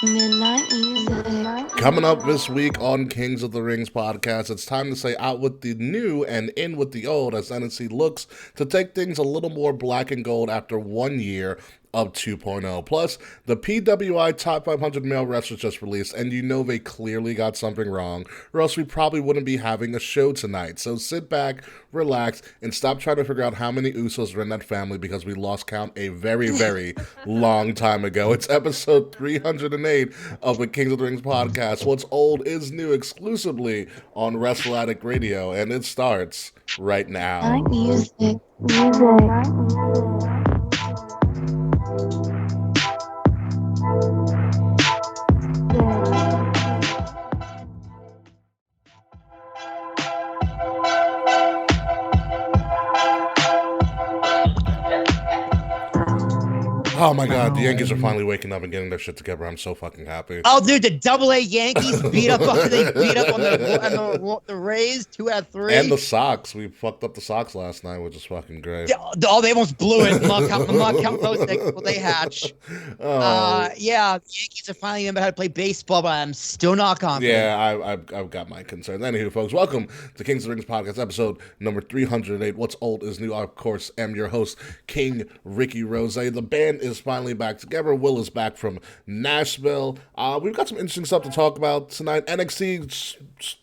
Midnight Music. Coming up this week on Kings of the Rings podcast, it's time to say out with the new and in with the old as NXT looks to take things a little more black and gold after 1 year of 2.0. Plus, the PWI Top 500 Male Wrestlers just released, and you know they clearly got something wrong, or else we probably wouldn't be having a show tonight. So sit back, relax, and stop trying to figure out how many Usos are in that family because we lost count a very, very long time ago. It's episode 308 of the Kings of the Rings podcast. What's old is new exclusively on Wrestle Addict Radio, and it starts right now. Night music. Oh my god, the Yankees are finally waking up and getting their shit together. I'm so fucking happy. Oh, dude, the Double-A Yankees beat up on the Rays 2 out of 3. And the Sox. We fucked up the Sox last night, which is fucking great. Oh, they almost blew it. I'm not counting those things until they hatch. Yeah, the Yankees are finally learning how to play baseball, but I'm still not confident. Yeah, I've got my concerns. Anywho, folks, welcome to Kings of the Rings podcast, episode number 308. What's old is new. I, of course, am your host, King Ricky Rose. The band is finally back together. Will is back from Nashville. We've got some interesting stuff to talk about tonight. NXT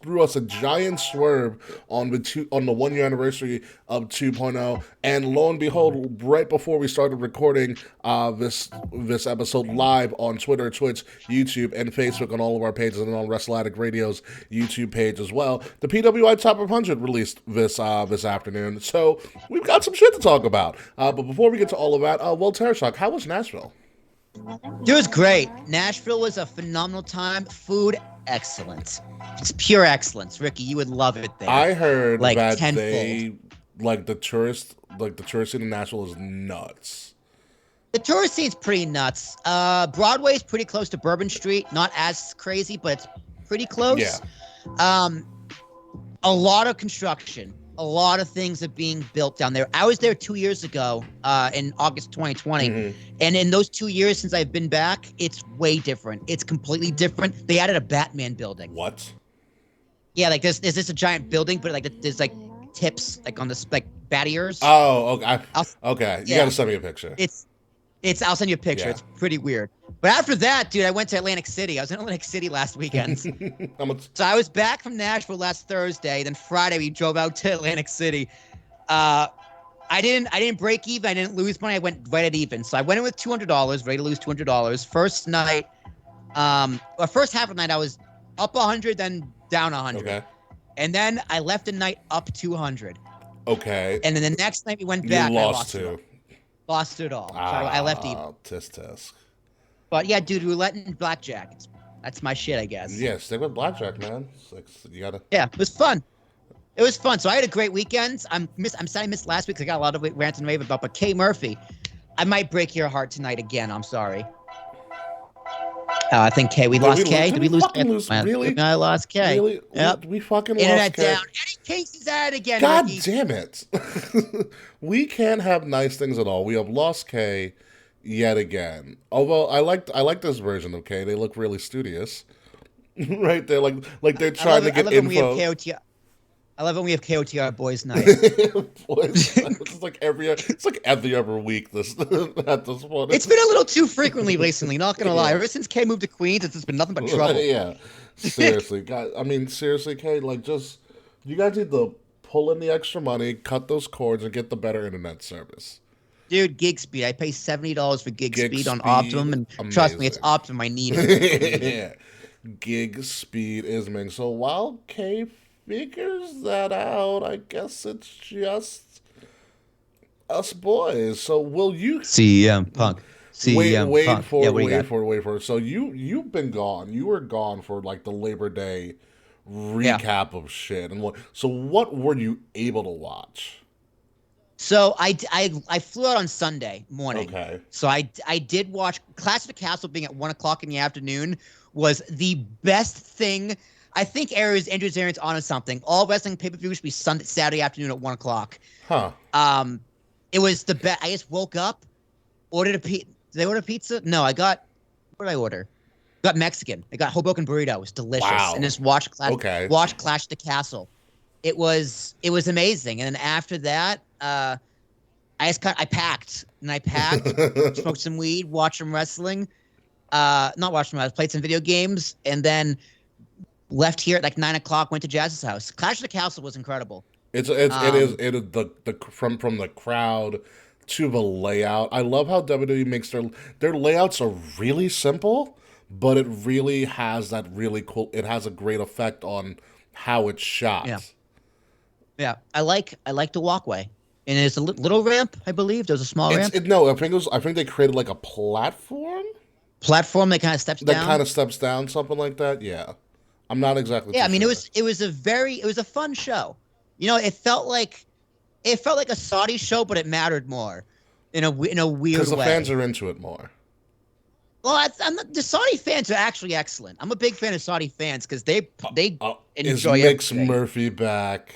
threw us a giant swerve on the 1 year anniversary of 2.0, and lo and behold, right before we started recording this episode live on Twitter, Twitch, YouTube, and Facebook on all of our pages, and on Wrestle Addict Radio's YouTube page as well, the PWI Top 500 released this afternoon. So we've got some shit to talk about. But before we get to all of that, Terrashock, how was Nashville? It was great. Nashville was a phenomenal time. Food, excellent. It's pure excellence. Ricky, you would love it there. I heard that tenfold. the tourist scene in Nashville is nuts. The tourist scene's pretty nuts. Broadway's pretty close to Bourbon Street. Not as crazy, but it's pretty close. Yeah. A lot of construction. A lot of things are being built down there. I was there 2 years ago, in August 2020. And in those 2 years since I've been back, it's way different. It's completely different. They added a Batman building. What? Yeah, like there's this a giant building, but like there's like tips like on the like bat ears. Oh, okay. You Yeah. gotta send me a picture. I'll send you a picture. Yeah. It's pretty weird. But after that, dude, I went to Atlantic City. I was in Atlantic City last weekend. So I was back from Nashville last Thursday. Then Friday we drove out to Atlantic City. I didn't break even. I didn't lose money. I went right at even. So I went in with $200, ready to lose $200. First night, first half of the night I was up 100, then down 100. Okay. And then I left the night up 200. Okay. And then the next night we went back. You I lost too. too. Lost it all. So I left even. Tisk. But yeah, dude, roulette and blackjack. That's my shit, I guess. Yeah, stick with blackjack, man. It's like, you gotta. Yeah, it was fun. It was fun. So I had a great weekend. I'm sorry I missed last week because I got a lot of rants and rave about. But Kay Murphy, I might break your heart tonight again. I'm sorry. I think Kay. We lost Kay. Did we lose Kay? Really? I lost Kay. Really? Yep. We fucking Internet lost Kay. down. Eddie Casey's at it again. God Ricky. damn it. We can't have nice things at all. We have lost Kay yet again. Although I like this version of Kay. They look really studious. Right? They're like they're trying to get info. I love when we have KOTR boys night. It's like every other week at this point. It's been a little too frequently recently, not gonna lie. Ever since Kay moved to Queens, it's just been nothing but trouble. Yeah. Seriously, guys. I mean, seriously, Kay, you guys need to pull in the extra money, cut those cords, and get the better internet service. Dude, gig speed. I pay $70 for gig speed on Optimum, and amazing. Trust me, it's Optimum. I need it. Yeah. Gig speed is amazing. So while Kay figures that out, I guess it's just us boys. So will you CM Punk? wait Punk. for Yeah, it. So you've been gone. You were gone for like the Labor Day recap of shit. And what were you able to watch? So I flew out on Sunday morning. Okay. So I did watch Clash of the Castle being at 1 o'clock in the afternoon was the best thing. I think Andrew Zarian's onto something. All wrestling pay-per-views should be Saturday afternoon at 1 o'clock. Huh. It was the best. I just woke up, ordered a pizza. Did I order pizza? No, what did I order? Got Mexican. I got Hoboken burrito. It was delicious. Wow. And just watch Clash at the Castle. It was amazing. And then after that, I packed. And I packed, smoked some weed, watched some wrestling. Not watched some wrestling, played some video games, and then left here at like 9 o'clock, went to Jazz's house. Clash of the Castle was incredible. It is the from the crowd to the layout. I love how WWE makes their layouts are really simple, but it really has that really cool. It has a great effect on how it's shot. Yeah. I like the walkway, and there's a little ramp. I believe there's a small ramp. I think they created like a platform. Platform that kind of steps down. That kind of steps down, something like that. Yeah, I'm not exactly. Yeah, I mean sure. it was a fun show. You know, it felt like a Saudi show, but it mattered more in a weird way. Because the fans are into it more. Well, the Saudi fans are actually excellent. I'm a big fan of Saudi fans because they enjoy it. Is Mix Murphy back?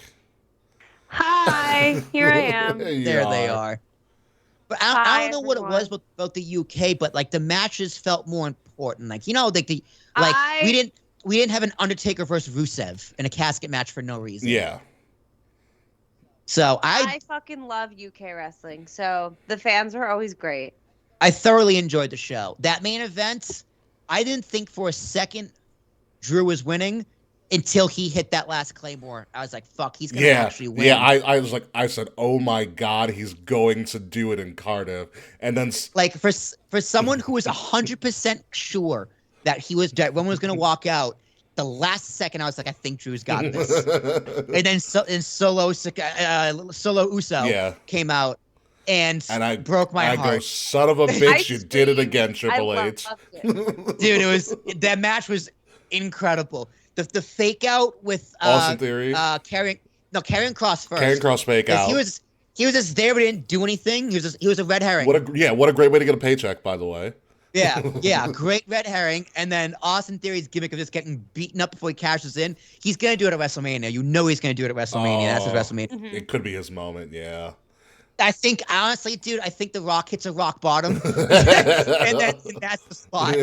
Hi, here I am. There they are. But I don't know what it was about the UK, but like the matches felt more important. Like, you know, we didn't have an Undertaker versus Rusev in a casket match for no reason. Yeah. So I fucking love UK wrestling. So the fans were always great. I thoroughly enjoyed the show. That main event, I didn't think for a second Drew was winning until he hit that last Claymore. I was like, fuck, he's going to actually win. Yeah, I said, oh my God, he's going to do it in Cardiff. And then like for someone who was 100% sure that Roman was going to walk out, the last second I was like, I think Drew's got this. And then Solo Uso came out. And I broke my heart. I go, son of a bitch, you did it again, Triple H. Dude, that match was incredible. The fake out with Austin Theory. Karrion Kross first. Karrion Kross fake out. He was just there but didn't do anything. He was a red herring. What a great way to get a paycheck, by the way. Yeah, great red herring. And then Austin Theory's gimmick of just getting beaten up before he cashes in. He's gonna do it at WrestleMania. You know he's gonna do it at WrestleMania. That's his WrestleMania. Mm-hmm. It could be his moment, yeah. I think, honestly, dude, The Rock hits a rock bottom, and that's the spot.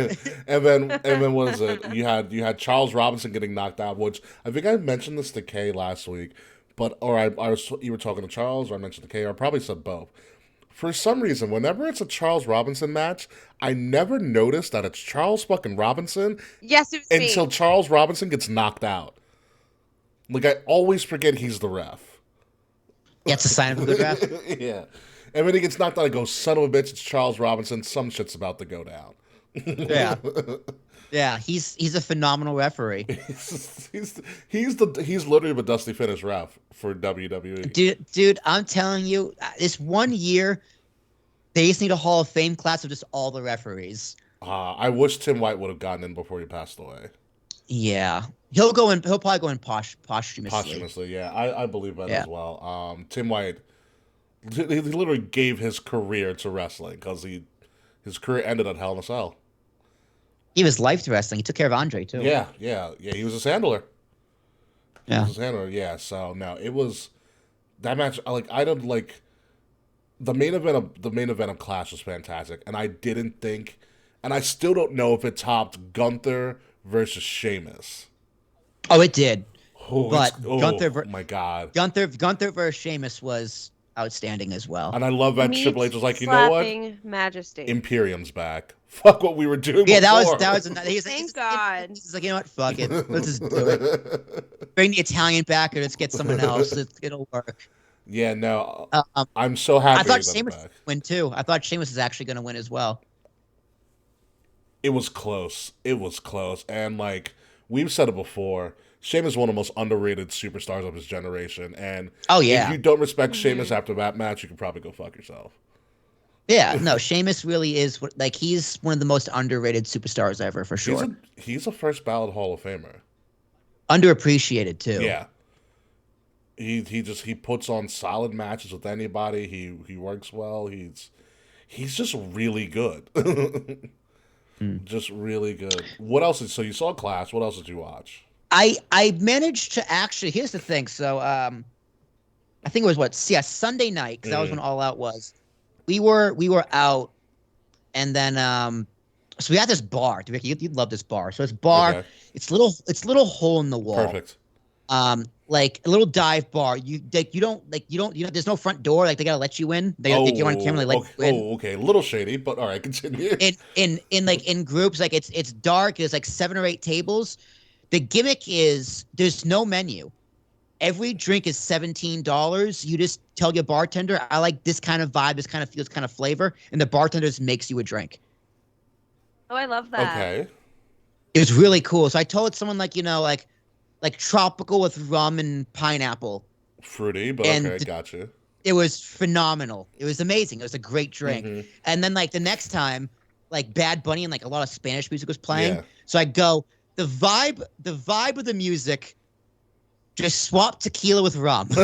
And then what is it? You had Charles Robinson getting knocked out, which I think I mentioned this to Kay last week, you were talking to Charles, or I mentioned to Kay, or I probably said both. For some reason, whenever it's a Charles Robinson match, I never notice that it's Charles fucking Robinson. Yes, it was until Charles Robinson gets knocked out. Like, I always forget he's the ref. Yeah, it's a sign of a good ref. Yeah. And when he gets knocked out, I go, son of a bitch, it's Charles Robinson. Some shit's about to go down. Yeah. Yeah, he's a phenomenal referee. he's literally the Dusty Finish ref for WWE. Dude, I'm telling you, this 1 year, they just need a Hall of Fame class of just all the referees. I wish Tim White would have gotten in before he passed away. Yeah. He'll probably go in posthumously. Posthumously, yeah. I believe that as well. Tim White, he literally gave his career to wrestling because his career ended at Hell in a Cell. He was life to wrestling. He took care of Andre, too. Yeah. He was his handler. Yeah. So, no, it was... That match, the main event of Clash was fantastic, and I didn't think... And I still don't know if it topped Gunther versus Sheamus. Oh, it did. Gunther, my God. Gunther versus Sheamus was outstanding as well. And I love that Triple H was like, you know what? Majesty. Imperium's back. Fuck what we were doing before. That was thank God. He's like, you know what? Fuck it. Let's just do it. Bring the Italian back or let's get someone else. It'll work. Yeah, no. I'm so happy. I thought Sheamus would win too. I thought Sheamus was actually going to win as well. It was close. And we've said it before, Sheamus is one of the most underrated superstars of his generation. And if you don't respect Sheamus after that match, you can probably go fuck yourself. Yeah, no, Sheamus really is he's one of the most underrated superstars ever, for sure. He's a first ballot Hall of Famer. Underappreciated too. Yeah. He puts on solid matches with anybody. He works well. He's just really good. Just really good. What else? So you saw Clash. What else did you watch? I managed to actually. Here's the thing. So I think it was Sunday night, because that was when All Out was. We were out, and then So we had this bar. Ricky, you'd love this bar. So this bar, Okay. it's little hole in the wall. Perfect. Like a little dive bar. You don't. There's no front door. Like they gotta let you in. They get on camera. They let you in. Okay. A little shady, but all right, continue. In groups, like it's dark. There's like 7 or 8 tables. The gimmick is there's no menu. Every drink is $17. You just tell your bartender, I like this kind of vibe, this kind of feel, this kind of flavor, and the bartender just makes you a drink. Oh, I love that. Okay. It was really cool. So I told someone like tropical with rum and pineapple. Fruity, but And okay, gotcha. It was phenomenal. It was amazing. It was a great drink. Mhm. And then like the next time, like Bad Bunny and like a lot of Spanish music was playing. Yeah. So I go, the vibe of the music, just swap tequila with rum. So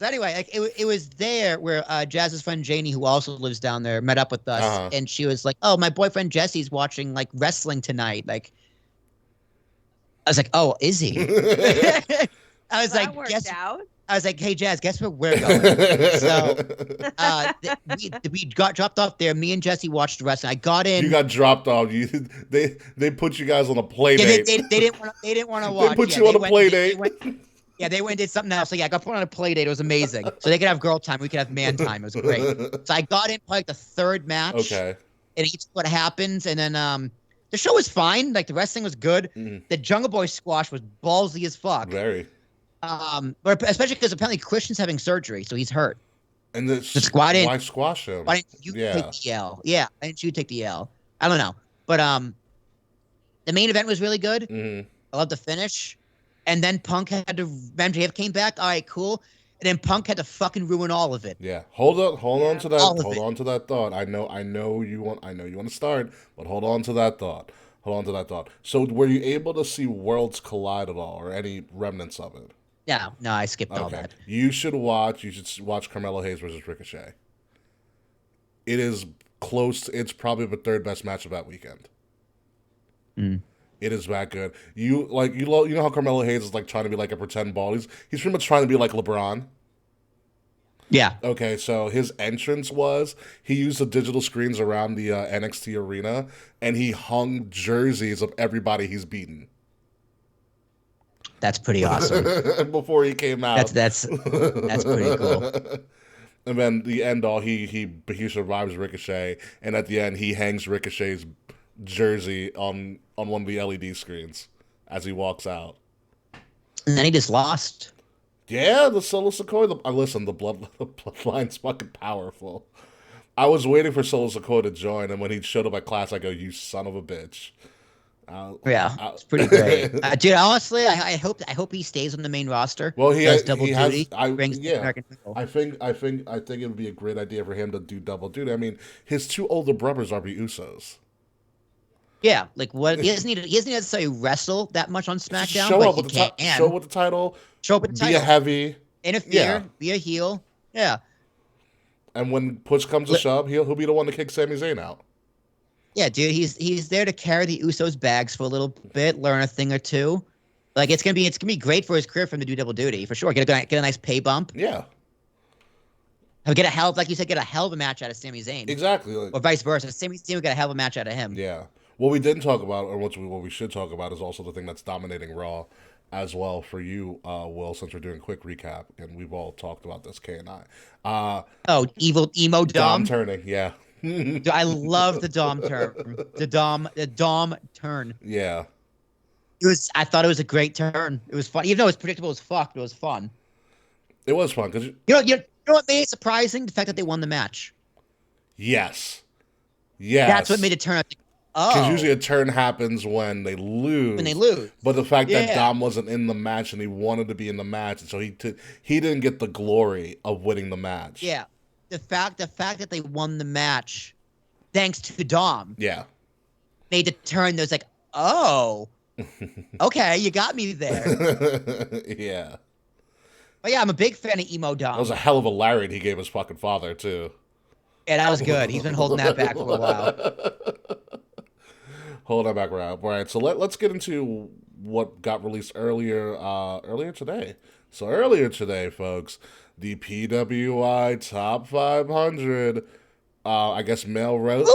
anyway, like it was there where Jazz's friend Janie, who also lives down there, met up with us, and she was like, "Oh, my boyfriend Jesse's watching like wrestling tonight." Like, I was like, "Oh, is he?" I was That like, worked "Guess." out. I was like, "Hey, Jazz, guess where we're going?" So we got dropped off there. Me and Jesse watched wrestling. I got in. You got dropped off. They put you guys on a play date. They didn't want to watch. They put you on a play date. Yeah, they went and did something else. So yeah, I got put on a play date. It was amazing. So they could have girl time. We could have man time. It was great. So I got in like the 3rd match. Okay. And each what happens, and then the show was fine. Like the wrestling was good. Mhm. The Jungle Boy squash was ballsy as fuck. Very. But especially because apparently Christian's having surgery, so he's hurt. And why squash him? Why didn't you take the L? Yeah, why didn't you take the L? I don't know. But the main event was really good. Mhm. I love the finish. And then Punk had to MJF came back. All right, cool. And then Punk had to fucking ruin all of it. Yeah. Hold on to that. All of Hold it. on to that thought. I know you want to start, but hold on to that thought. Hold on to that thought. So were you able to see Worlds Collide at all, or any remnants of it? Yeah, no, I skipped all Okay. that. You should watch Carmelo Hayes versus Ricochet. It is close. It's probably the 3rd best match of that weekend. Mm. It is that good. You know how Carmelo Hayes is like trying to be like a pretend ball. He's pretty much trying to be like LeBron. Yeah. Okay, so his entrance was he used the digital screens around the NXT arena, and he hung jerseys of everybody he's beaten. That's pretty awesome. Before he came out. That's pretty cool. And then the end all he survives Ricochet, and at the end he hangs Ricochet's jersey on one of the LED screens as he walks out. And then he just lost. Yeah, the Solo Sikoa. Listen, the bloodline's fucking powerful. I was waiting for Solo Sikoa to join, and when he showed up at class, I go, "You son of a bitch." It's pretty great, dude. Honestly, I hope he stays on the main roster. Well, he does has double duty. Brings the American title. I think it would be a great idea for him to do double duty. I mean, his 2 older brothers are the Usos. Yeah, like what? He doesn't need to necessarily wrestle that much on SmackDown. Show but up with the show up with the title. Show up with the Be title. a heavy. Interfere. Be a heel. Yeah. And when push comes to shove, he'll be the one to kick Sami Zayn out. Yeah, dude, he's there to carry the Usos' bags for a little bit, learn a thing or two. Like it's gonna be great for his career for him to do double duty for sure. Get a nice pay bump. Yeah. Get a hell of a match out of Sami Zayn. Exactly. Or vice versa. Sami Zayn would get a hell of a match out of him. Yeah. What we didn't talk about, or what we should talk about, is also the thing that's dominating Raw as well for you, Will, since we're doing a quick recap, and we've all talked about this, K and I. Evil emo Dom turning, yeah. Dude, I love the Dom turn. The Dom turn. Yeah. I thought it was a great turn. It was fun. Even though it was predictable as fuck, it was fun. It was fun because you know what made it surprising? The fact that they won the match. Yes. That's what made it turn out. Because usually a turn happens when they lose. But the fact that Dom wasn't in the match and he wanted to be in the match, and so he didn't get the glory of winning the match. Yeah. The fact that they won the match, thanks to Dom. Yeah. Made the turn. There's like, oh, okay, you got me there. Yeah. But yeah, I'm a big fan of emo Dom. That was a hell of a lariat he gave his fucking father too. Yeah, that was good. He's been holding that back for a while. Hold that back around. All right, so let's get into what got released earlier today. So earlier today, folks, the PWI Top 500, I guess new wrestlers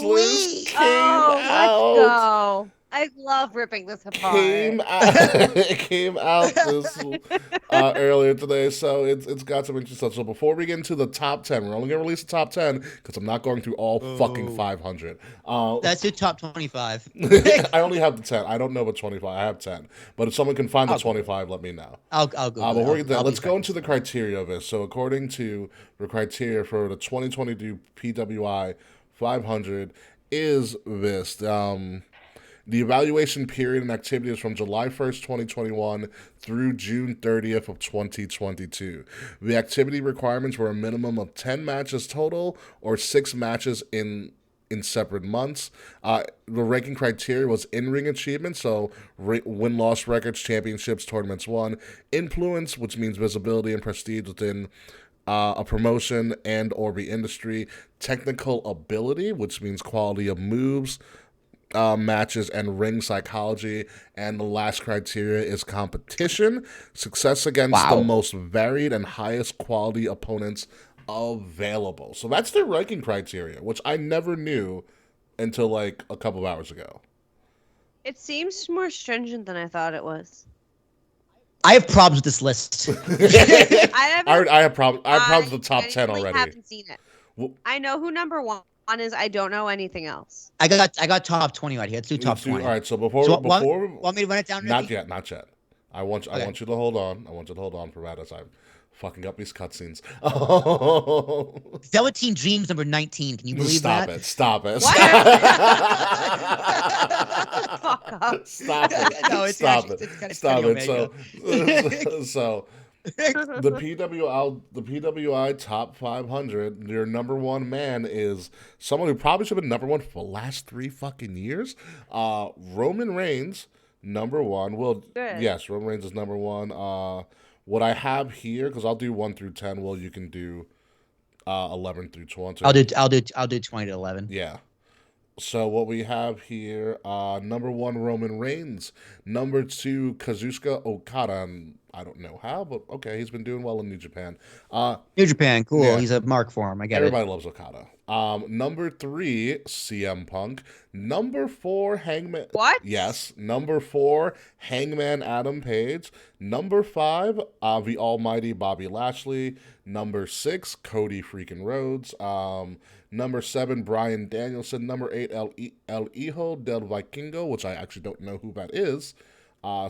Wee. came Let's out. go. I love ripping this Came apart. out, it came out this earlier today, so it's got some interesting stuff. So before we get into the top 10, we're only gonna release the top 10 because I'm not going through all fucking 500. That's your top 25. I only have the 10. I don't know about 25. I have 10, but if someone can find the 25, let me know. I'll go. Before we get there, let's go into the criteria of this. So according to the criteria for the 2022 PWI 500 is this. The evaluation period and activity is from July 1st, 2021 through June 30th of 2022. The activity requirements were a minimum of 10 matches total or 6 matches in separate months. The ranking criteria was in-ring achievement, so win-loss records, championships, tournaments won. Influence, which means visibility and prestige within a promotion and or the industry. Technical ability, which means quality of moves, matches, and ring psychology. And the last criteria is competition, success against the most varied and highest quality opponents available. So that's their ranking criteria, which I never knew until like a couple of hours ago. It seems more stringent than I thought it was. I have problems with this list. I have problems. I have problems with the top 10 already. I haven't seen it. Well, I know who number one is. I don't know anything else. I got top 20 right here. Let's do top 20. All right, so before want me to run it down? Not yet. I want you to hold on. I want you to hold on for that as I'm fucking up these cutscenes. Velveteen Dreams number 19. Can you believe that? Stop it. What? Fuck up. Stop it. No, it's Stop actually, it. It's kind of Stop it. Omega. So the PWI Top 500, your number one man is someone who probably should have been number one for the last 3 fucking years. Roman Reigns, number one. Well, Good. yes, Roman Reigns is number one. What I have here, because I'll do 1 through 10. Well, you can do 11 through 20. I'll do 20 to 11. Yeah. So what we have here, number 1, Roman Reigns. Number 2, Kazuchika Okada. And I don't know how, but okay, he's been doing well in New Japan. New Japan, cool. Yeah. He's a mark for him. I get Everybody loves Okada. Number 3, CM Punk. Number 4, Hangman. What? Yes. Number 4, Hangman Adam Page. Number 5, the Almighty Bobby Lashley. Number 6, Cody freaking Rhodes. Number 7, Bryan Danielson. Number 8, El Hijo del Vikingo, which I actually don't know who that is.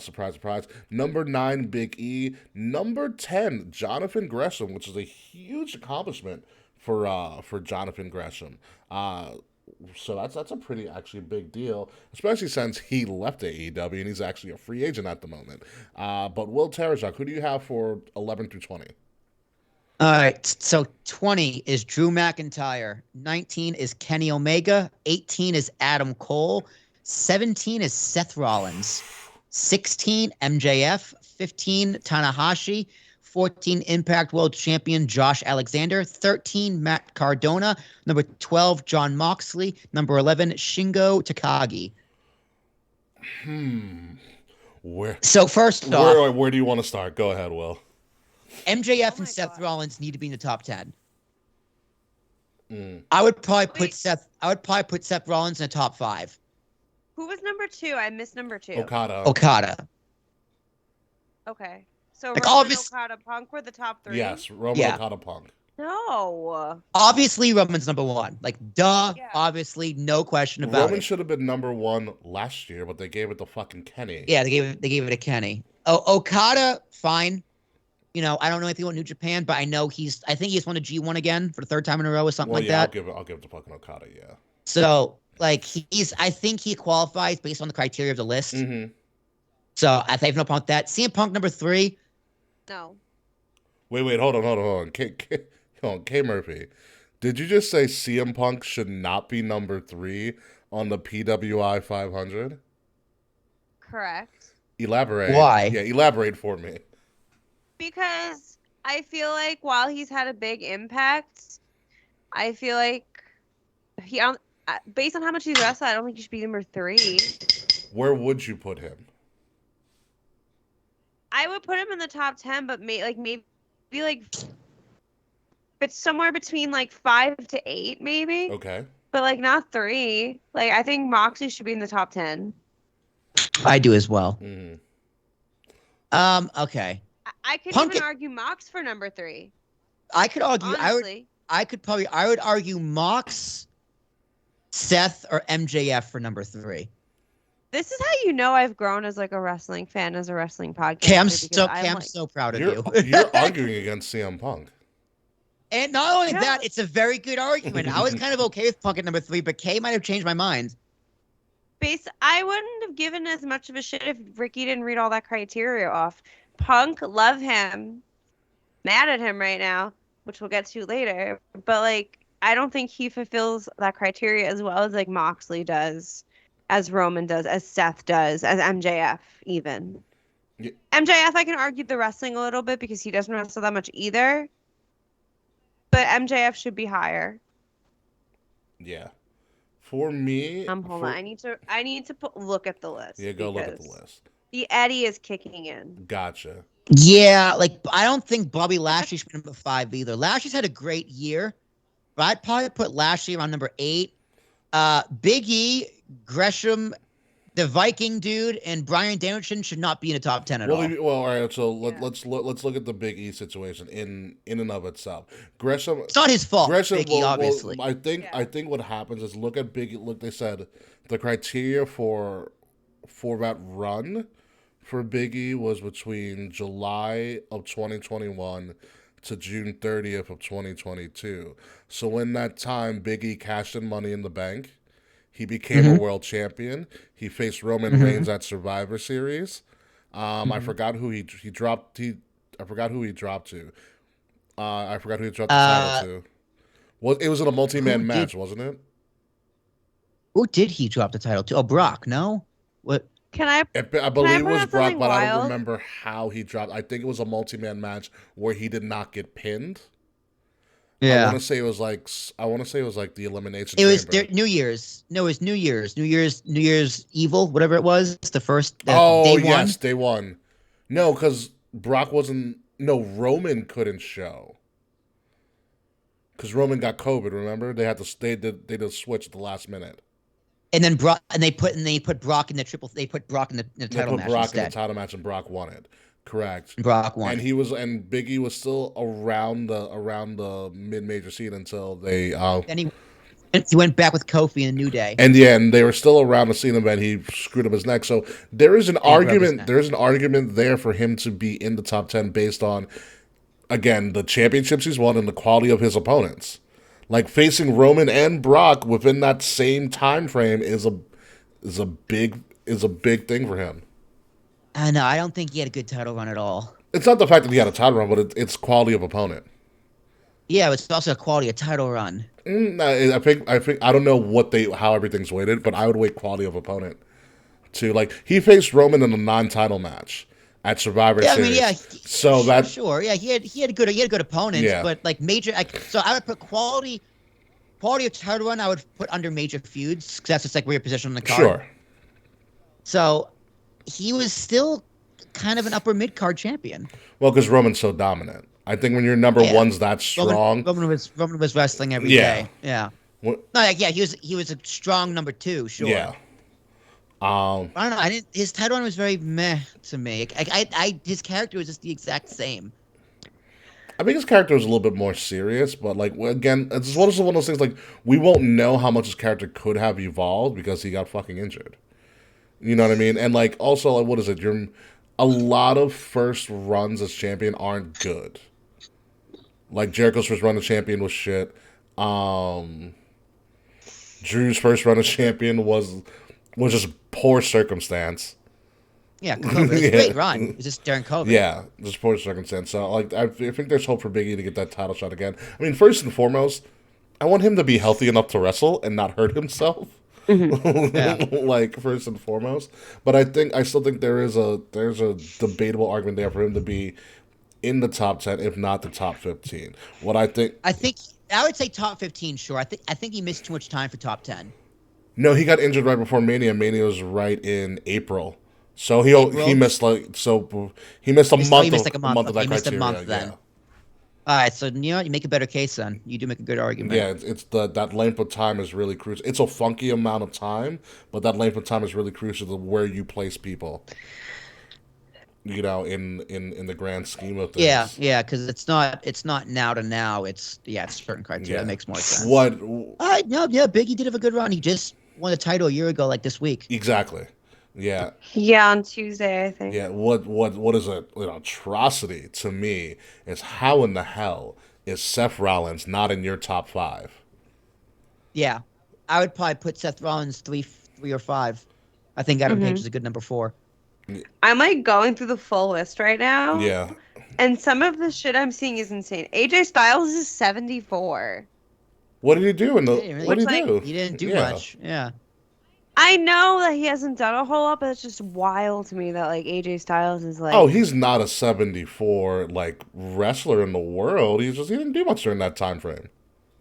Surprise, surprise. Number 9, Big E. Number 10, Jonathan Gresham, which is a huge accomplishment for Jonathan Gresham. So that's a pretty actually big deal, especially since he left AEW and he's actually a free agent at the moment. But Will Terajak, who do you have for 11 through 20? All right, so 20 is Drew McIntyre, 19 is Kenny Omega, 18 is Adam Cole, 17 is Seth Rollins, 16 MJF, 15 Tanahashi, 14 Impact World Champion Josh Alexander, 13 Matt Cardona, number 12 John Moxley, number 11 Shingo Takagi. So first off, where do you want to start? Go ahead, Will. MJF and Seth Rollins need to be in the top 10. I would probably put Seth Rollins in the top 5. Who was number 2? I missed number 2. Okada. Okay. So Like, Roman, Okada, Punk were the top 3? Yes, Roman, Okada, Punk. No. Obviously, Roman's number 1. Like, duh. Yeah. Obviously, no question about Roman it. should have been number 1 last year, but they gave it to fucking Kenny. Yeah, they gave it to Kenny. Okada, fine. You know, I don't know anything about New Japan, but I think he just won a G1 again for the 3rd time in a row or something like that. I'll give it to fucking Okada, yeah. So, like, I think he qualifies based on the criteria of the list. Mm-hmm. So, I have no problem with that. CM Punk, number 3. No. Wait, hold on. K Murphy, did you just say CM Punk should not be number 3 on the PWI 500? Correct. Elaborate. Why? Yeah, elaborate for me. Because I feel like while he's had a big impact, I feel like based on how much he's wrestled, I don't think he should be number 3. Where would you put him? I would put him in the top 10, but maybe like it's somewhere between like 5 to 8, maybe. Okay. But like not 3. Like I think Moxley should be in the top 10. I do as well. Mm-hmm. Okay. I could even argue Mox for number 3. I could argue. Honestly. I would argue Mox, Seth, or MJF for number 3. This is how you know I've grown as like a wrestling fan, as a wrestling podcast. Okay, I'm so proud of you. You're arguing against CM Punk. And not only that, it's a very good argument. I was kind of okay with Punk at number 3, but Kay might have changed my mind. I wouldn't have given as much of a shit if Ricky didn't read all that criteria off. Punk, love him. Mad at him right now, which we'll get to later. But like, I don't think he fulfills that criteria as well as like Moxley does, as Roman does, as Seth does, as MJF even. Yeah. MJF, I can argue the wrestling a little bit because he doesn't wrestle that much either. But MJF should be higher. Yeah. For me, hold on. I need to look at the list. Yeah, go look at the list. The Eddie is kicking in. Gotcha. Yeah, like I don't think Bobby Lashley should be number 5 either. Lashley's had a great year, but I'd probably put Lashley around number 8. Big E, Gresham, the Viking dude, and Bryan Danielson should not be in the top 10 at all. Well, all right. So let's look at the Big E situation in and of itself. Gresham. It's not his fault. Gresham, Big E, obviously. I think what happens is look at Big E. Look, they said the criteria for that run for Big E was between July of 2021 to June 30th of 2022. So in that time, Big E cashed in Money in the Bank. He became a world champion. He faced Roman Reigns at Survivor Series. I forgot who he dropped. I forgot who he dropped to. I forgot who he dropped the title to. It was in a multi-man match, wasn't it? Who did he drop the title to? Oh, Brock. No. What? I believe it was Brock, but I don't remember how he dropped. I think it was a multi-man match where he did not get pinned. Yeah. I want to say it was like the elimination. It was New Year's. No, it was New Year's. New Year's Evil, whatever it was. The first. Day one. No, because Brock wasn't. No, Roman couldn't show. Because Roman got COVID. Remember, they did switch at the last minute. And then they put Brock in the triple. They put Brock in the title match. They put Brock instead. in the title match, and Brock won it. Correct. Brock won. And Big E was still around the mid-major scene until they. And he went back with Kofi in a New Day. And they were still around the scene event. He screwed up his neck. So there is an argument. There's an argument there for him to be in the top 10 based on, again, the championships he's won and the quality of his opponents. Like facing Roman and Brock within that same time frame is a big thing for him. I know. I don't think he had a good title run at all. It's not the fact that he had a title run, but it's quality of opponent. Yeah, it's also a quality of title run. I think I don't know how everything's weighted, but I would weight quality of opponent too. Like he faced Roman in a non-title match at Survivor Series. I mean, yeah. So that sure, yeah, he had good opponents, but like major. So I would put quality of title run. I would put under major feuds because that's just like where your position on the card. Sure. So he was still kind of an upper mid card champion. Well, because Roman's so dominant. I think when your number one's that strong, Roman was wrestling every day. Yeah. He was a strong number 2. Sure. Yeah. I don't know. His title run was very meh to me. His character was just the exact same. I think his character was a little bit more serious, but like again, it's one of those things. Like we won't know how much his character could have evolved because he got fucking injured. You know what I mean? And like also, like, what is it? A lot of first runs as champion aren't good. Like Jericho's first run as champion was shit. Drew's first run as champion was just poor circumstance. Yeah, COVID. It's a great run. It's just during COVID. Yeah, just poor circumstance. So like I think there's hope for Big E to get that title shot again. I mean, first and foremost, I want him to be healthy enough to wrestle and not hurt himself. Like first and foremost, but I still think there's a debatable argument there for him to be in the top 10, if not the top 15. I think I would say top 15, sure. I think he missed too much time for top 10. No, he got injured right before Mania. Mania was right in April. So he April? missed he missed a He month missed like a a month. month of Okay, that he missed a criteria. month Yeah. then. All right, so you know what? You make a better case then. You do make a good argument. Yeah, it's that length of time is really crucial. It's a funky amount of time, but that length of time is really crucial to where you place people. You know, in the grand scheme of Yeah, things. yeah, because it's not now to now. It's certain criteria. Yeah. That makes more sense. What All right, no, yeah, Biggie did have a good run. He just won the title a year ago, like this week. exactly? Yeah. Yeah, on Tuesday, I think. Yeah, what is an atrocity to me is how in the hell is Seth Rollins not in your top five? Yeah, I would probably put Seth Rollins three or five. I think Adam Page is a good number 4. I'm like going through the full list right now, Yeah. and some of the shit I'm seeing is insane. AJ Styles is 74. What did he do Hey, really, what Which, did he like, do? he didn't do Yeah. much. Yeah, I know that he hasn't done a whole lot, but it's just wild to me that like AJ Styles is Oh, like, he's not a 74 like wrestler in the world. He didn't do much during that time frame.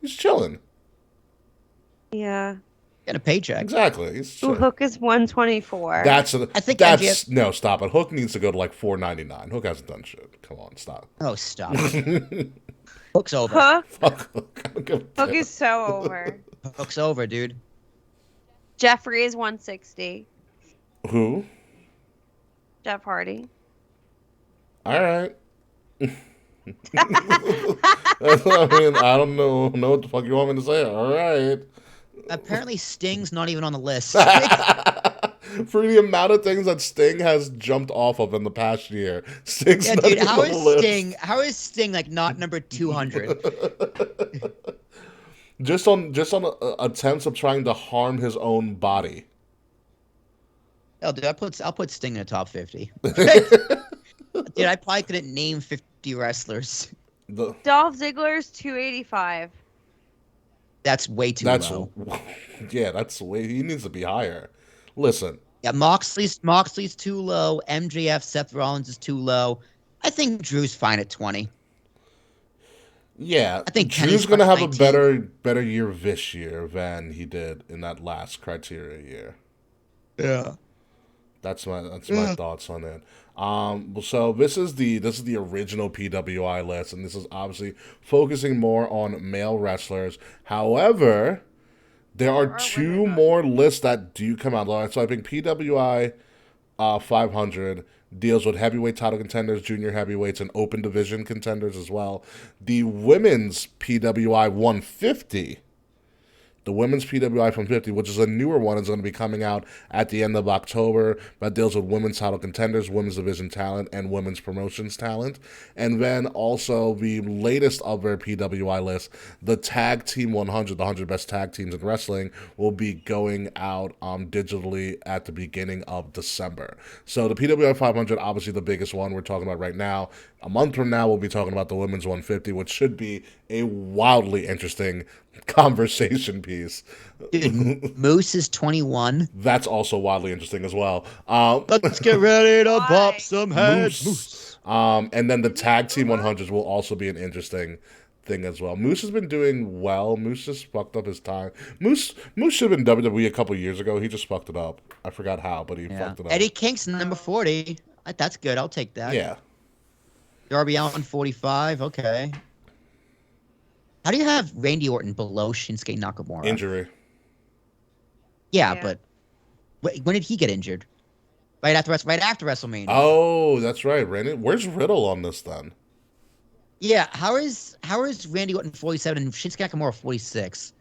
He's chilling. yeah. got a paycheck. Exactly. He's Ooh, chilling. Hook is 124. I think MJF. No, stop it. Hook needs to go to like 499. Hook hasn't done shit. Come on, stop. Oh, stop it. Hook's over. Hook, Fuck Hook. I don't give a Hook damn. is so over. Hook's over, dude. Jeffrey is 160. Who? Jeff Hardy. All right. That's what I mean. I don't know what the fuck you want me to say. All right. Apparently, Sting's not even on the list. For the amount of things that Sting has jumped off of in the past year, Sting's Yeah, not dude, even how on the is list. Sting? How is Sting like not number 200? Just on attempts of trying to harm his own body. Oh, dude, I'll put Sting in the top 50. Dude, I probably couldn't name 50 wrestlers. Dolph Ziggler's 285. That's way too That's low. yeah, that's way he needs to be higher. Listen, Yeah, Moxley's too low. MJF, Seth Rollins is too low. I think Drew's fine at 20. yeah, I think Drew's Kenny's gonna have 19. a better year this year than he did in that last criteria year. Yeah. That's my thoughts on it. So this is the original PWI list, and this is obviously focusing more on male wrestlers. However, there are two more lists that do come out. So I think PWI 500 deals with heavyweight title contenders, junior heavyweights, and open division contenders as well. The women's PWI 150. The women's PWI from 50, which is a newer one, is going to be coming out at the end of October. That deals with women's title contenders, women's division talent, and women's promotions talent. And then also the latest of their PWI list, the Tag Team 100, the 100 best tag teams in wrestling, will be going out digitally at the beginning of December. So the PWI 500, obviously the biggest one we're talking about right now. A month from now, we'll be talking about the women's 150, which should be a wildly interesting conversation piece. Dude, Moose is 21. That's also wildly interesting as well. Let's get ready to Why? bop some heads. Moose. And then the Tag Team 100s will also be an interesting thing as well. Moose has been doing well. Moose just fucked up his time. Moose should have been WWE a couple years ago. He just fucked it up. I forgot how, but he fucked it up. Eddie Kingston, number 40. That's good. I'll take that. Yeah. Darby Allin, 45. Okay. How do you have Randy Orton below Shinsuke Nakamura? Injury. Yeah, but when did he get injured? Right after WrestleMania. Oh, that's right. Randy. Where's Riddle on this then? Yeah, how is Randy Orton 47 and Shinsuke Nakamura 46?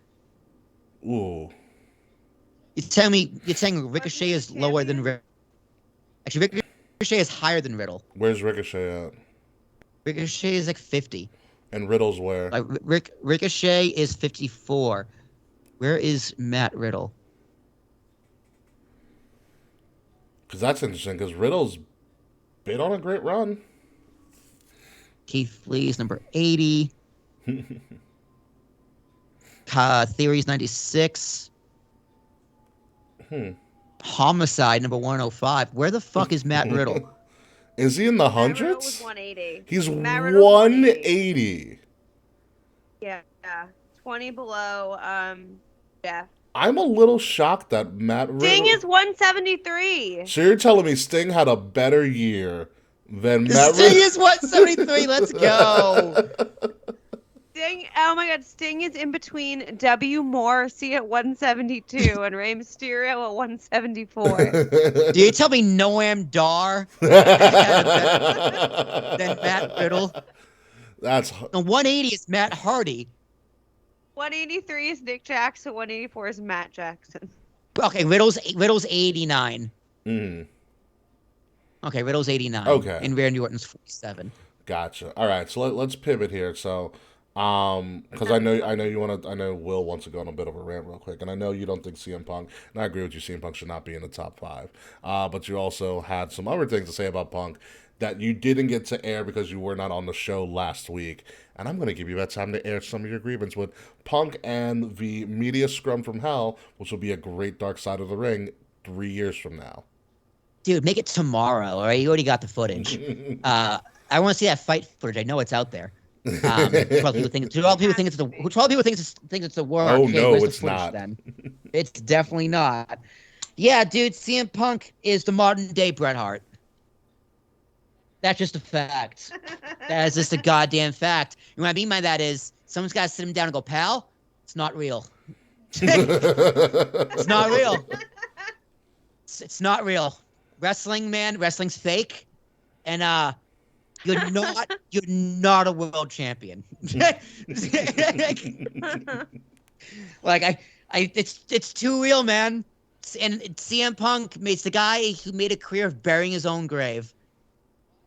Ooh. You're saying Ricochet is lower than Actually, Ricochet is higher than Riddle. Where's Ricochet at? Ricochet is like 50. And Riddle's where? Like Ricochet is 54. Where is Matt Riddle? Because that's interesting, because Riddle's been on a great run. Keith Lee's number 80. Theory's 96. Homicide number 105. Where the fuck is Matt Riddle? Is he in the Matt Riddle hundreds? was 180. He's Matt Riddle's 180. Yeah. 20 below Jeff. I'm a little shocked that Matt Sting Riddle. is 173. So you're telling me Sting had a better year than Matt Sting Riddle? is 173. Let's go. Sting, oh my God, Sting is in between W. Morrissey at 172 and Rey Mysterio at 174. Do you tell me Noam Dar than Matt Riddle? That's And 180 is Matt Hardy. 183 is Nick Jackson. 184 is Matt Jackson. Okay, Riddle's 89. mm, Okay, Riddle's 89. Okay. And Randy Orton's 47. gotcha. All right, so let's pivot here. So, because I know I know Will wants to go on a bit of a rant real quick, and I know you don't think CM Punk, and I agree with you, CM Punk should not be in the top 5. But you also had some other things to say about Punk that you didn't get to air because you were not on the show last week. And I'm going to give you that time to air some of your grievance with Punk and the media scrum from hell, which will be a great Dark Side of the Ring 3 years from now. Dude, make it tomorrow, all right? You already got the footage. I want to see that fight footage. I know it's out there. 12 people think it's the war. Oh, Okay, no, where's the it's footage not. Then? It's definitely not. Yeah, dude, CM Punk is the modern day Bret Hart. That's just a fact. That is just a goddamn fact. And what I mean by that is someone's got to sit him down and go, pal, it's not real. It's not real. It's not real. Wrestling, man, wrestling's fake. And you're not a world champion. Like it's too real, man. And CM Punk is the guy who made a career of burying his own grave.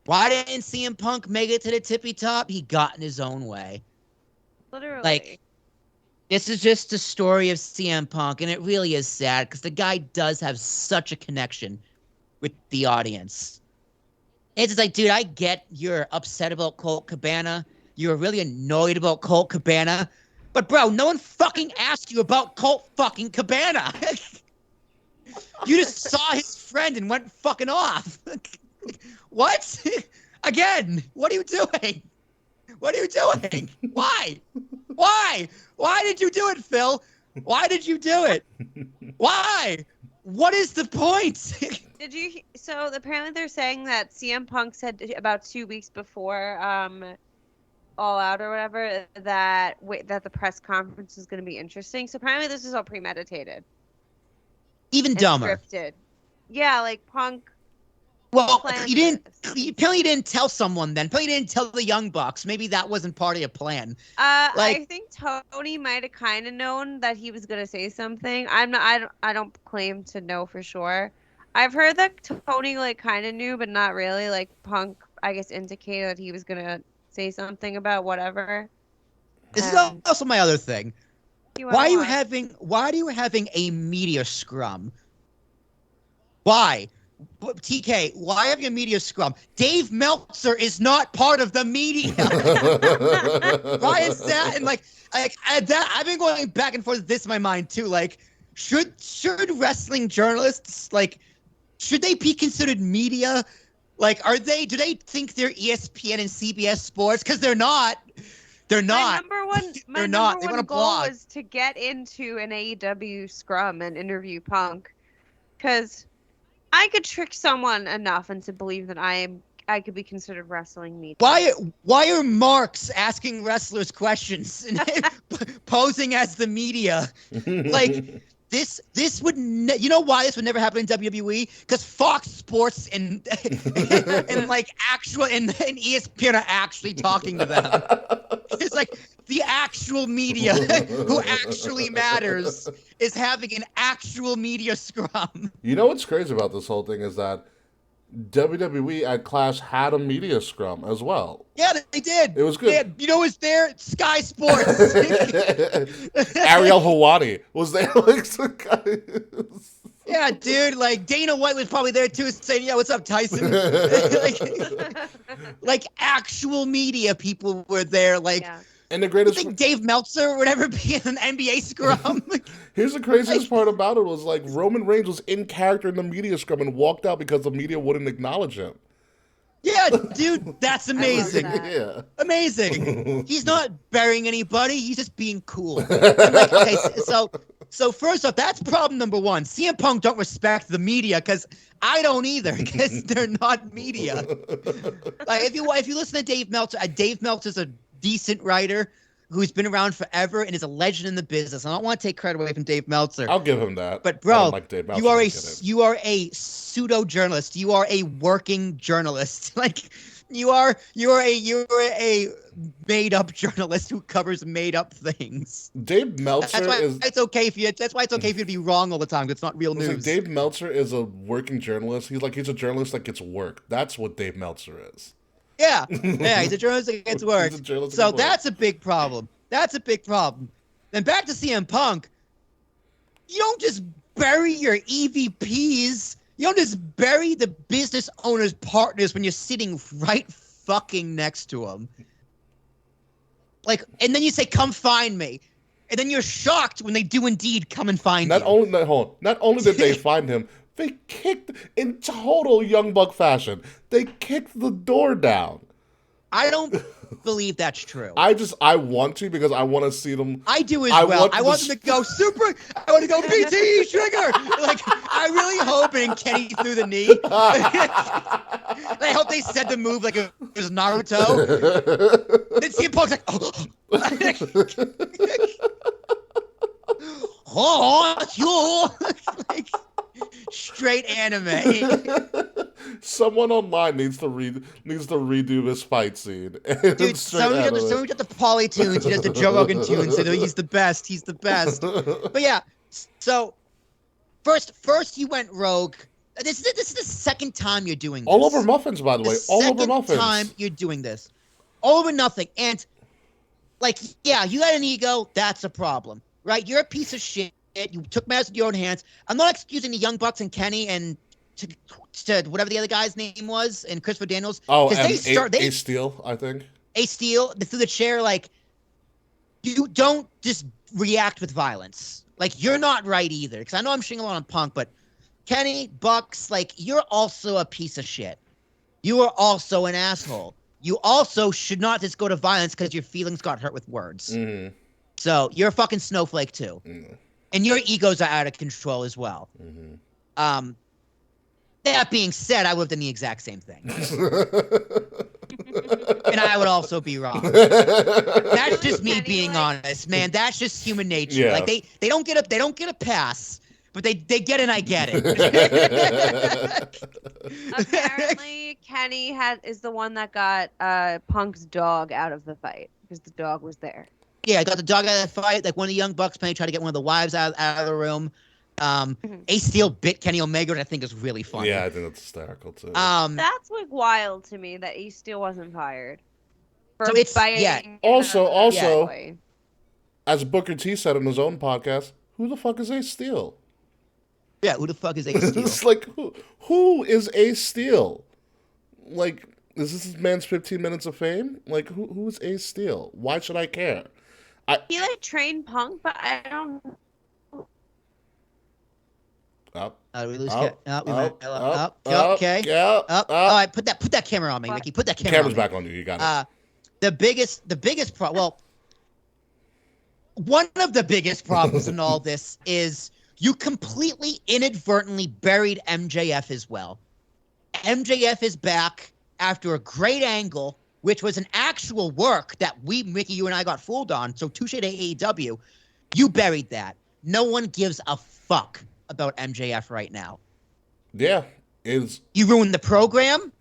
Why didn't CM Punk make it to the tippy top? He got in his own way. Literally. Like, this is just the story of CM Punk, and it really is sad because the guy does have such a connection with the audience. It's just like, dude, I get you're upset about Colt Cabana. You're really annoyed about Colt Cabana. But, bro, no one fucking asked you about Colt fucking Cabana. You just saw his friend and went fucking off. What? Again, what are you doing? What are you doing? Why? Why did you do it, Phil? Why did you do it? Why? What is the point? Did you? So apparently they're saying that CM Punk said about 2 weeks before All Out or whatever that the press conference is going to be interesting. So apparently this is all premeditated. Even dumber. Scripted. Yeah, like Punk. Well, you apparently didn't tell someone then. Apparently you didn't tell the Young Bucks. Maybe that wasn't part of your plan. I think Tony might have kind of known that he was gonna say something. I don't claim to know for sure. I've heard that Tony like kind of knew, but not really. Like Punk, I guess, indicated that he was gonna say something about whatever. This is also my other thing. Why are you having a media scrum? Why? TK, why having a media scrum? Dave Meltzer is not part of the media. Why is that? And I've been going back and forth with this in my mind too. Like, should wrestling journalists should they be considered media? Like, do they think they're ESPN and CBS Sports? Because they're not. They're not. My number one goal was to get into an AEW scrum and interview Punk, because I could trick someone enough into believe that I could be considered wrestling media. Why are marks asking wrestlers questions and posing as the media? Like this would you know why this would never happen in WWE? Because Fox Sports and ESPN are actually talking to them. It's like the actual media who actually matters is having an actual media scrum. You know what's crazy about this whole thing is that WWE at Clash had a media scrum as well. Yeah, they did. It was good. You know who was there? Sky Sports. Ariel Hawani was there. Yeah, dude. Like Dana White was probably there too, saying, "Yeah, what's up, Tyson?" like actual media people were there. Like, yeah. And the greatest. You think Dave Meltzer would ever be in an NBA scrum? Here's the craziest part about it was Roman Reigns was in character in the media scrum and walked out because the media wouldn't acknowledge him. Yeah, dude, that's amazing. that. Yeah. Amazing. He's not burying anybody. He's just being cool. And like, okay, so first off, that's problem number one. CM Punk don't respect the media because I don't either because they're not media. Like if you listen to Dave Meltzer's a decent writer who's been around forever and is a legend in the business. I don't want to take credit away from Dave Meltzer. I'll give him that. But bro, like Dave Meltzer, you are a pseudo journalist. You are a working journalist. Like you are a made up journalist who covers made up things. Dave Meltzer That's why it's okay for you to be wrong all the time. It's not real news. Like Dave Meltzer is a working journalist. He's a journalist that gets work. That's what Dave Meltzer is. Yeah, he's a journalist that gets work. So that's a big problem. That's a big problem. Then back to CM Punk. You don't just bury your EVPs. You don't just bury the business owner's partners when you're sitting right fucking next to them. Like, and then you say, "Come find me," and then you're shocked when they do indeed come and find you. Not only did they find him, they kicked in total Young Buck fashion. They kicked the door down. I don't believe that's true. I want to because I want to see them. I do as well. I want them to go super. I want to go BT Trigger. Like I really hoping Kenny threw the knee. I hope they said the move like it was Naruto. Then CM Punk's like, oh, you like straight anime. Someone online needs to redo this fight scene. Dude, someone got the Polytunes. He does the Joe Rogan tunes. So he's the best. He's the best. But yeah, so first you went rogue. This is the second time you're doing this. All over muffins, by the way. All over muffins. Second time you're doing this. All over nothing. And like, yeah, you had an ego. That's a problem, right? You're a piece of shit. You took matters into your own hands. I'm not excusing the Young Bucks and Kenny and to whatever the other guy's name was and Christopher Daniels. Oh, and Ace Steel, I think. Ace Steel through the chair. Like, you don't just react with violence. Like, you're not right either. Because I know I'm shitting a lot on Punk, but Kenny, Bucks, like, you're also a piece of shit. You are also an asshole. You also should not just go to violence because your feelings got hurt with words. Mm-hmm. So you're a fucking snowflake too. Mm-hmm. And your egos are out of control as well. Mm-hmm. That being said, I would have done the exact same thing. And I would also be wrong. That's just me being honest, man. That's just human nature. Yeah. Like they don't get a pass, but they get an I get it. Apparently, Kenny is the one that got Punk's dog out of the fight because the dog was there. Yeah, I got the dog out of the fight. Like one of the Young Bucks tried to get one of the wives out of the room. Ace Steel bit Kenny Omega, which I think is really funny. Yeah, I think that's hysterical too. That's like wild to me that Ace Steel wasn't fired. So it's Also, as Booker T said on his own podcast, who the fuck is Ace Steel? Yeah, who the fuck is Ace Steel? It's like who is Ace Steel? Like, is this man's 15 minutes of fame? Like, who is Ace Steel? Why should I care? He like trained Punk, but I don't. Up. We lose. Okay. All right, put that camera on me, Ricky. Put that camera's back on you. You got it. The biggest problem. Well, one of the biggest problems in all this is you completely inadvertently buried MJF as well. MJF is back after a great angle, which was an actual work that Mickey, you and I got fooled on. So touche to AEW. You buried that. No one gives a fuck about MJF right now. Yeah. You ruined the program.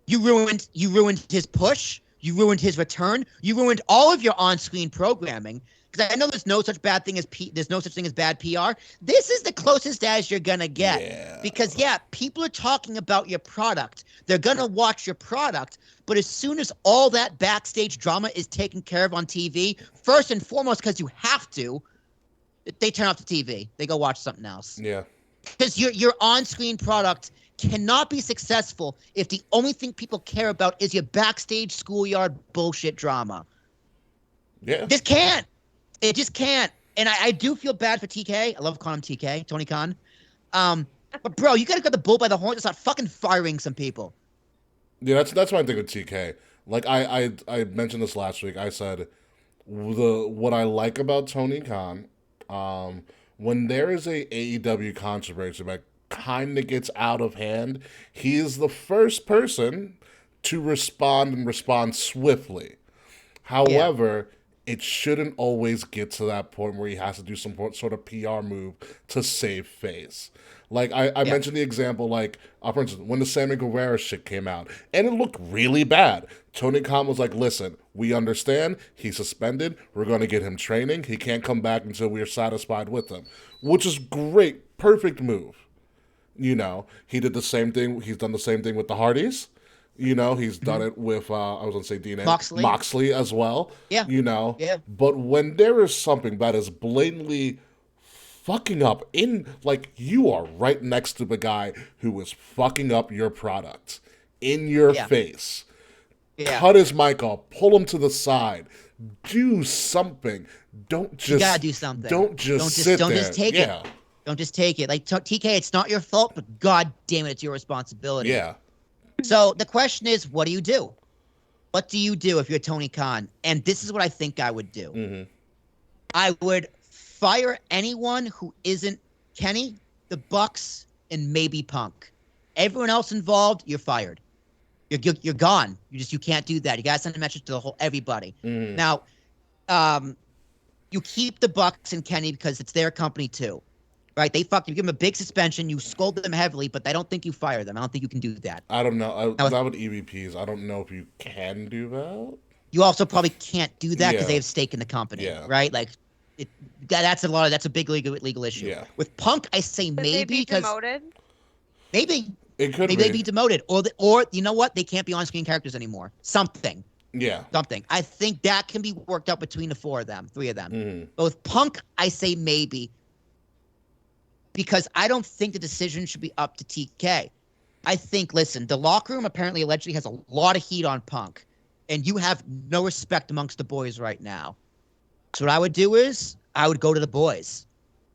You ruined his push. You ruined his return. You ruined all of your on-screen programming. Because I know there's no such thing as bad PR. This is the closest as you're gonna get. Yeah. Because people are talking about your product. They're gonna watch your product. But as soon as all that backstage drama is taken care of on TV, first and foremost, because you have to, they turn off the TV. They go watch something else. Yeah. Because your on-screen product cannot be successful if the only thing people care about is your backstage schoolyard bullshit drama. Yeah. This can't. It just can't. And I do feel bad for TK. I love calling him TK, Tony Khan. But bro, you gotta get the bull by the horns and start fucking firing some people. Yeah, that's my thing with TK. Like I mentioned this last week. I said what I like about Tony Khan, um, when there is a AEW controversy that kind of gets out of hand, he is the first person to respond and respond swiftly. Yeah, However, it shouldn't always get to that point where he has to do some sort of PR move to save face. Like I yeah, mentioned the example, like for instance, when the Sammy Guevara shit came out, and it looked really bad. Tony Khan was like, "Listen, we understand. He's suspended. We're going to get him training. He can't come back until we are satisfied with him," which is great, perfect move. He did the same thing. He's done the same thing with the Hardys. He's done hmm it with I was gonna say DNA Moxley. Moxley as well. Yeah, yeah, But when there is something that is blatantly fucking up in like you are right next to the guy who is fucking up your product in your yeah, face, yeah. cut his mic off, pull him to the side, do something. Don't You gotta just do something. don't just Don't just sit don't there. just take it. Yeah, Don't just take it. Like TK, it's not your fault, but god damn it, it's your responsibility. yeah. So the question is, what do you do? What do you do if you're Tony Khan? And this is what I think I would do. Mm-hmm. I would fire anyone who isn't Kenny, the Bucks, and maybe Punk. Everyone else involved, you're fired. You're gone. You can't do that. You gotta send a message to the whole everybody. Mm-hmm. Now, you keep the Bucks and Kenny because it's their company too, right? They fucked you. Give them a big suspension. You scold them heavily, but I don't think you fire them. I don't think you can do that. I don't know. Now, Not with EVPs. I don't know if you can do that. you also probably can't do that because Yeah. they have stake in the company, Yeah. right? Like, that's a big legal issue. Yeah. With Punk, I say Could they maybe be because demoted? maybe It could maybe be. they be demoted, or you know what? They can't be on-screen characters anymore. Something. Yeah. I think that can be worked out between the three of them. Mm-hmm. But with Punk, I say maybe because I don't think the decision should be up to TK. I think, listen, the locker room apparently allegedly has a lot of heat on Punk, and you have no respect amongst the boys right now. So what I would do is I would go to the boys.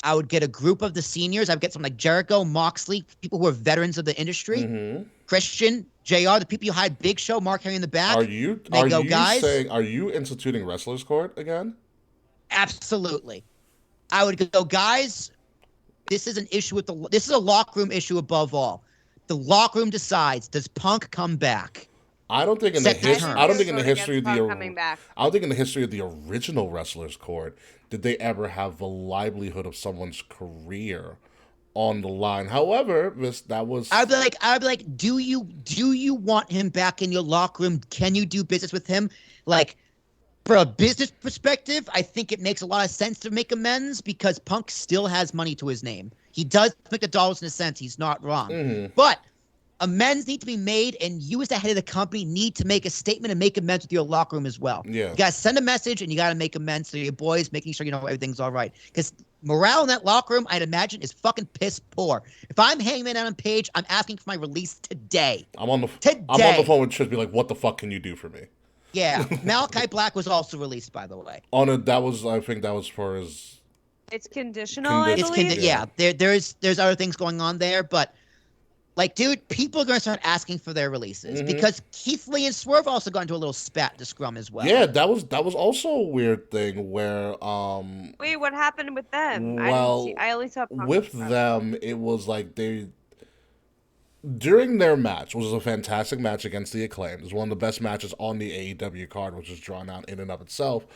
I would get a group of the seniors. I'd get some like Jericho, Moxley, people who are veterans of the industry, Mm-hmm. Christian, JR, the people you hired, Big Show, Mark Henry in the back. Are you Guys, saying are you instituting wrestlers court again? absolutely. I would go, guys. This is an issue with this is a locker room issue above all. The locker room decides, does Punk come back? I don't think in Set the the history. terms. I don't think in the history of the. coming back. I don't think in the history of the original wrestlers court did they ever have the livelihood of someone's career on the line. However, that was. I'd be like, do you want him back in your locker room? Can you do business with him? Like, for a business perspective, I think it makes a lot of sense to make amends because Punk still has money to his name. He does make the dollars and the cents. He's not wrong. Mm-hmm. But amends need to be made, and you as the head of the company need to make a statement and make amends with your locker room as well. Yeah. You got to send a message, and you got to make amends to your boys, making sure you know everything's all right. Because morale in that locker room, I'd imagine, is fucking piss poor. If I'm Hangman Adam Page, I'm asking for my release today. I'm on the Today. phone with Trish. Be like, what the fuck can you do for me? Yeah, Malachi Black was also released, by the way. On it, I think that was for his. It's conditional, I It's believe. yeah. There's other things going on there, but like, dude, people are going to start asking for their releases because Keith Lee and Swerve also got into a little spat to scrum as well. Yeah, that was also a weird thing where Wait, what happened with them? Well, I only saw Punk with stuff. them it was like they during their match, which was a fantastic match against the Acclaimed. It was one of the best matches on the AEW card, which is drawn out in and of itself.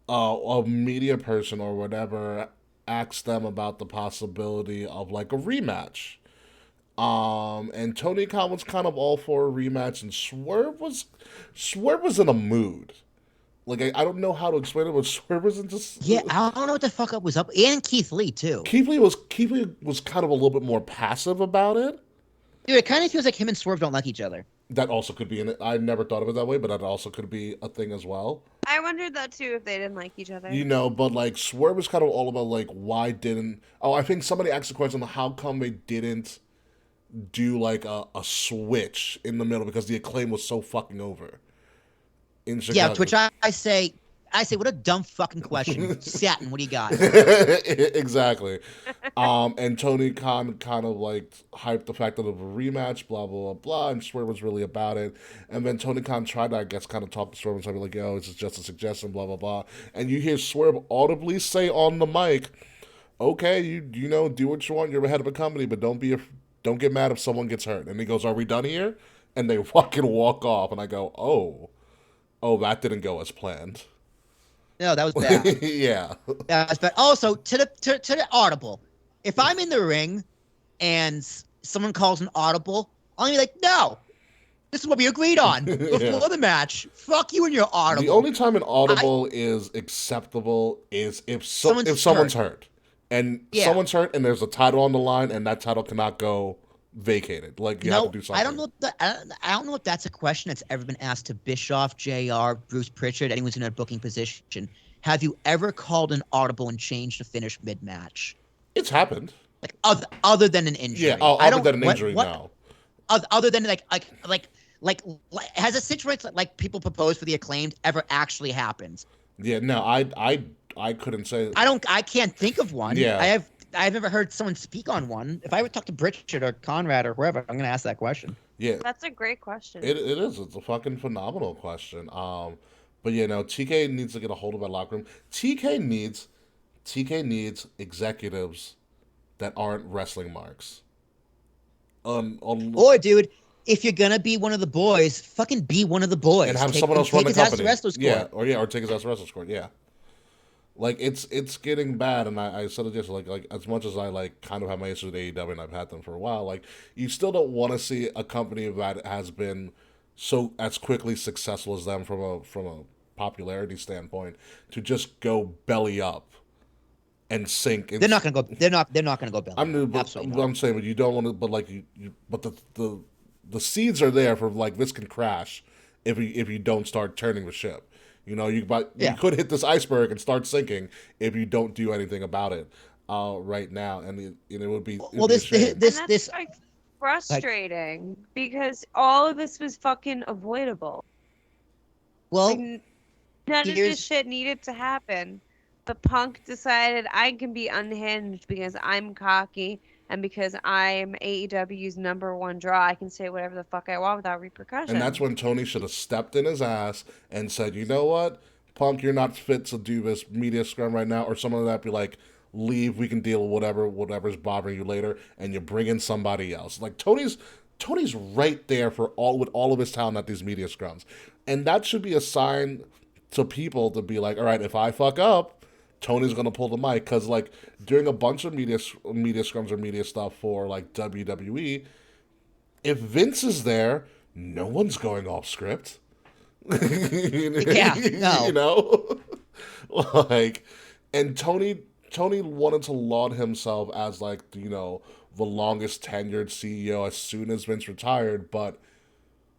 A media person or whatever asked them about the possibility of like a rematch. And Tony Khan was kind of all for a rematch, and Swerve was in a mood. Like I don't know how to explain it, but Swerve was in just Yeah, I don't know what the fuck up was up, and Keith Lee too. Keith Lee was kind of a little bit more passive about it. Dude, it kind of feels like him and Swerve don't like each other. That also could be in it. I never thought of it that way, but that also could be a thing as well. I wondered that too, if they didn't like each other. But like Swerve was kind of all about like why didn't I think somebody asked the question how come they didn't do like a switch in the middle because the Acclaim was so fucking over in Chicago. Yeah, to which I say I say, what a dumb fucking question. Satin, what do you got? Exactly. And Tony Khan kind of like hyped the fact that it was a rematch, blah blah blah blah, and Swerve was really about it. And then Tony Khan tried to, I guess, kind of talk to Swerve and be like, "Yo, this is just a suggestion, blah blah blah." And you hear Swerve audibly say on the mic, "Okay, you know, do what you want. You're the head of a company, but don't don't get mad if someone gets hurt." And he goes, "Are we done here?" And they fucking walk off, and I go, "Oh, that didn't go as planned." No, that was bad. Yeah. That was bad. Also, to the audible, if I'm in the ring and someone calls an audible, I'll be like, no, this is what we agreed on before the match. Fuck you and your audible. The only time an audible is acceptable is if someone's hurt. And someone's hurt and there's a title on the line and that title cannot go vacated. Like, you have to do something. I don't know if that's a question that's ever been asked to Bischoff, JR, Bruce Pritchard, anyone who's in a booking position. Have you ever called an audible and changed a finish mid-match? It's happened. Like other than an injury. Yeah, other than an injury, no. Other than like has a situation like people propose for the Acclaimed ever actually happened? Yeah, no, I couldn't say. I can't think of one. Yeah. I've never heard someone speak on one. If I would talk to Pritchard or Conrad or whoever, I'm gonna ask that question. Yeah, that's a great question. It is. It's a fucking phenomenal question. But you know, TK needs to get a hold of that locker room. TK needs executives that aren't wrestling marks. Or, dude, if you're gonna be one of the boys, fucking be one of the boys and have someone else run the company. Yeah, or take his ass to wrestler's court. Yeah. Like, it's getting bad, and I said it just, like as much as I, like, kind of have my issues with AEW, and I've had them for a while, like, you still don't want to see a company that has been so, as quickly successful as them from a popularity standpoint, to just go belly up and sink. They're not gonna go belly up. Absolutely I'm saying, but you don't want to, but, like, but the seeds are there for, like, this can crash if you don't start turning the ship. You know, you could hit this iceberg and start sinking if you don't do anything about it right now, and it would be this like frustrating because all of this was fucking avoidable. Well, like, none of this shit needed to happen, but Punk decided I can be unhinged because I'm cocky. And because I'm AEW's #1 draw, I can say whatever the fuck I want without repercussions. And that's when Tony should have stepped in his ass and said, you know what, Punk, you're not fit to do this media scrum right now. Or someone like that be like, leave, we can deal with whatever's bothering you later. And you bring in somebody else. Like, Tony's right there with all of his talent at these media scrums. And that should be a sign to people to be like, all right, if I fuck up, Tony's gonna pull the mic, because like during a bunch of media scrums or media stuff for like WWE, if Vince is there, no one's going off script. Yeah, no. You know, like, and Tony wanted to laud himself as like, you know, the longest tenured CEO as soon as Vince retired, but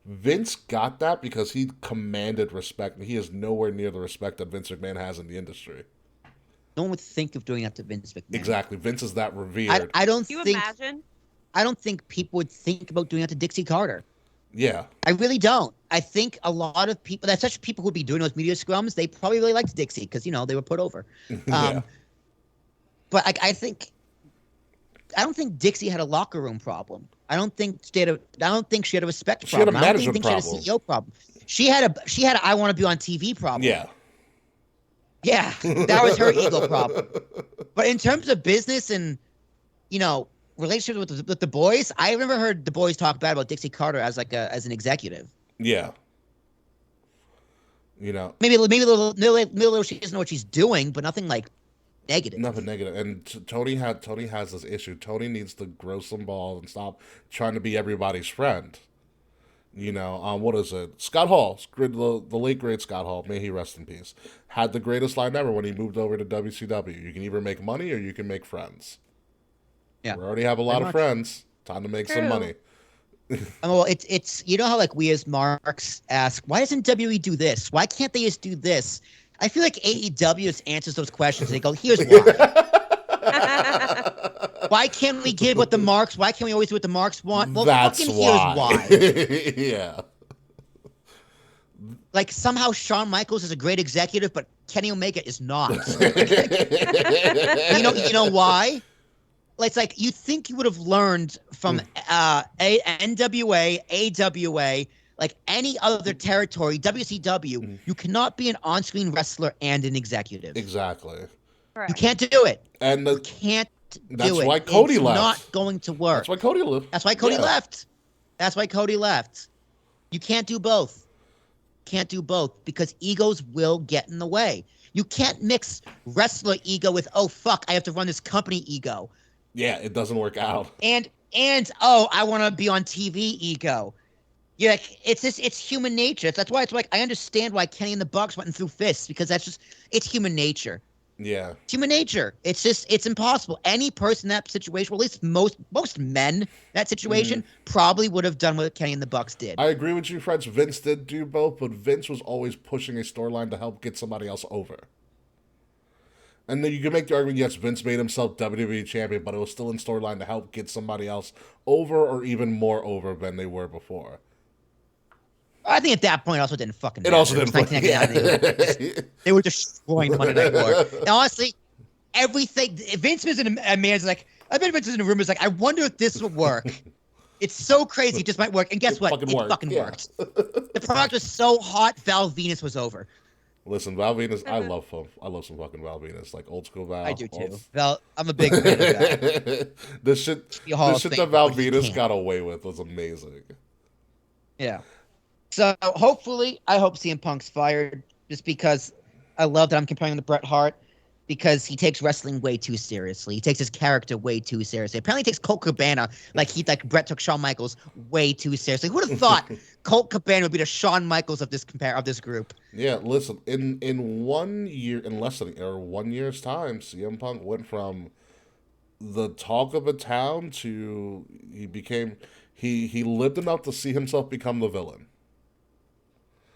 Vince got that because he commanded respect, and he is nowhere near the respect that Vince McMahon has in the industry. No one would think of doing that to Vince McMahon. Exactly. Vince is that revered. I don't you think. Imagine? I don't think people would think about doing that to Dixie Carter. Yeah. I really don't. I think a lot of people, that's such people who would be doing those media scrums, they probably really liked Dixie because, you know, they were put over. Yeah. But I don't think Dixie had a locker room problem. I don't think she had a respect problem. She had a management problem. She had a CEO problem. She had a I want to be on TV problem. Yeah. Yeah, that was her ego problem. But in terms of business and, you know, relationships with the boys, I never heard the boys talk bad about Dixie Carter as an executive. Yeah. You know, maybe a little she doesn't know what she's doing, but nothing like negative. Nothing negative. And Tony has this issue. Tony needs to grow some balls and stop trying to be everybody's friend. You know, what is it? Scott Hall, the late great Scott Hall, may he rest in peace, had the greatest line ever when he moved over to WCW. You can either make money or you can make friends. Yeah, we already have a lot of friends. Time to make some money. Well, it's you know how like we as marks ask, why doesn't WWE do this? Why can't they just do this? I feel like AEW just answers those questions. They go, here's why. Why can't we give what the marks? Why can't we always do what the marks want? Well, that's fucking why. Here's why. Yeah. Like somehow Shawn Michaels is a great executive, but Kenny Omega is not. You know why? It's like you think you would have learned from NWA, AWA, like any other territory, WCW. You cannot be an on-screen wrestler and an executive. Exactly. You can't do it. And you can't that's do it. why Cody it's left. Not going to work. That's why Cody left. That's why Cody left. That's why Cody left. You can't do both. Can't do both because egos will get in the way. You can't mix wrestler ego with, oh fuck, I have to run this company ego. Yeah, it doesn't work out. And oh, I want to be on TV ego. Yeah, it's human nature. That's why it's like I understand why Kenny and the Bucks went through fists because it's human nature. Yeah. It's human nature. It's impossible. Any person in that situation, or at least most men in that situation, probably would have done what Kenny and the Bucks did. I agree with you, French. Vince did do both, but Vince was always pushing a storyline to help get somebody else over. And then you can make the argument, yes, Vince made himself WWE champion, but it was still in storyline to help get somebody else over or even more over than they were before. I think at that point it also didn't fucking matter. It also didn't fucking matter. They were destroying the Monday Night War. And honestly, everything, Vince was in a man's like, I bet Vince was in a room was like, I wonder if this will work. It's so crazy, it just might work. And guess what? It fucking worked. The product was so hot, Val Venus was over. Listen, Val Venus, I love some fucking Val Venus, like old school Val. I do too. Val, I'm a big fan of that. The shit that Val Venus got away with was amazing. Yeah. So hopefully, I hope CM Punk's fired just because I love that I'm comparing him to Bret Hart because he takes wrestling way too seriously. He takes his character way too seriously. Apparently, he takes Colt Cabana like Bret took Shawn Michaels way too seriously. Who would have thought Colt Cabana would be the Shawn Michaels of this group? Yeah, listen, in 1 year, in less than 1 year's time, CM Punk went from the talk of a town to he lived enough to see himself become the villain.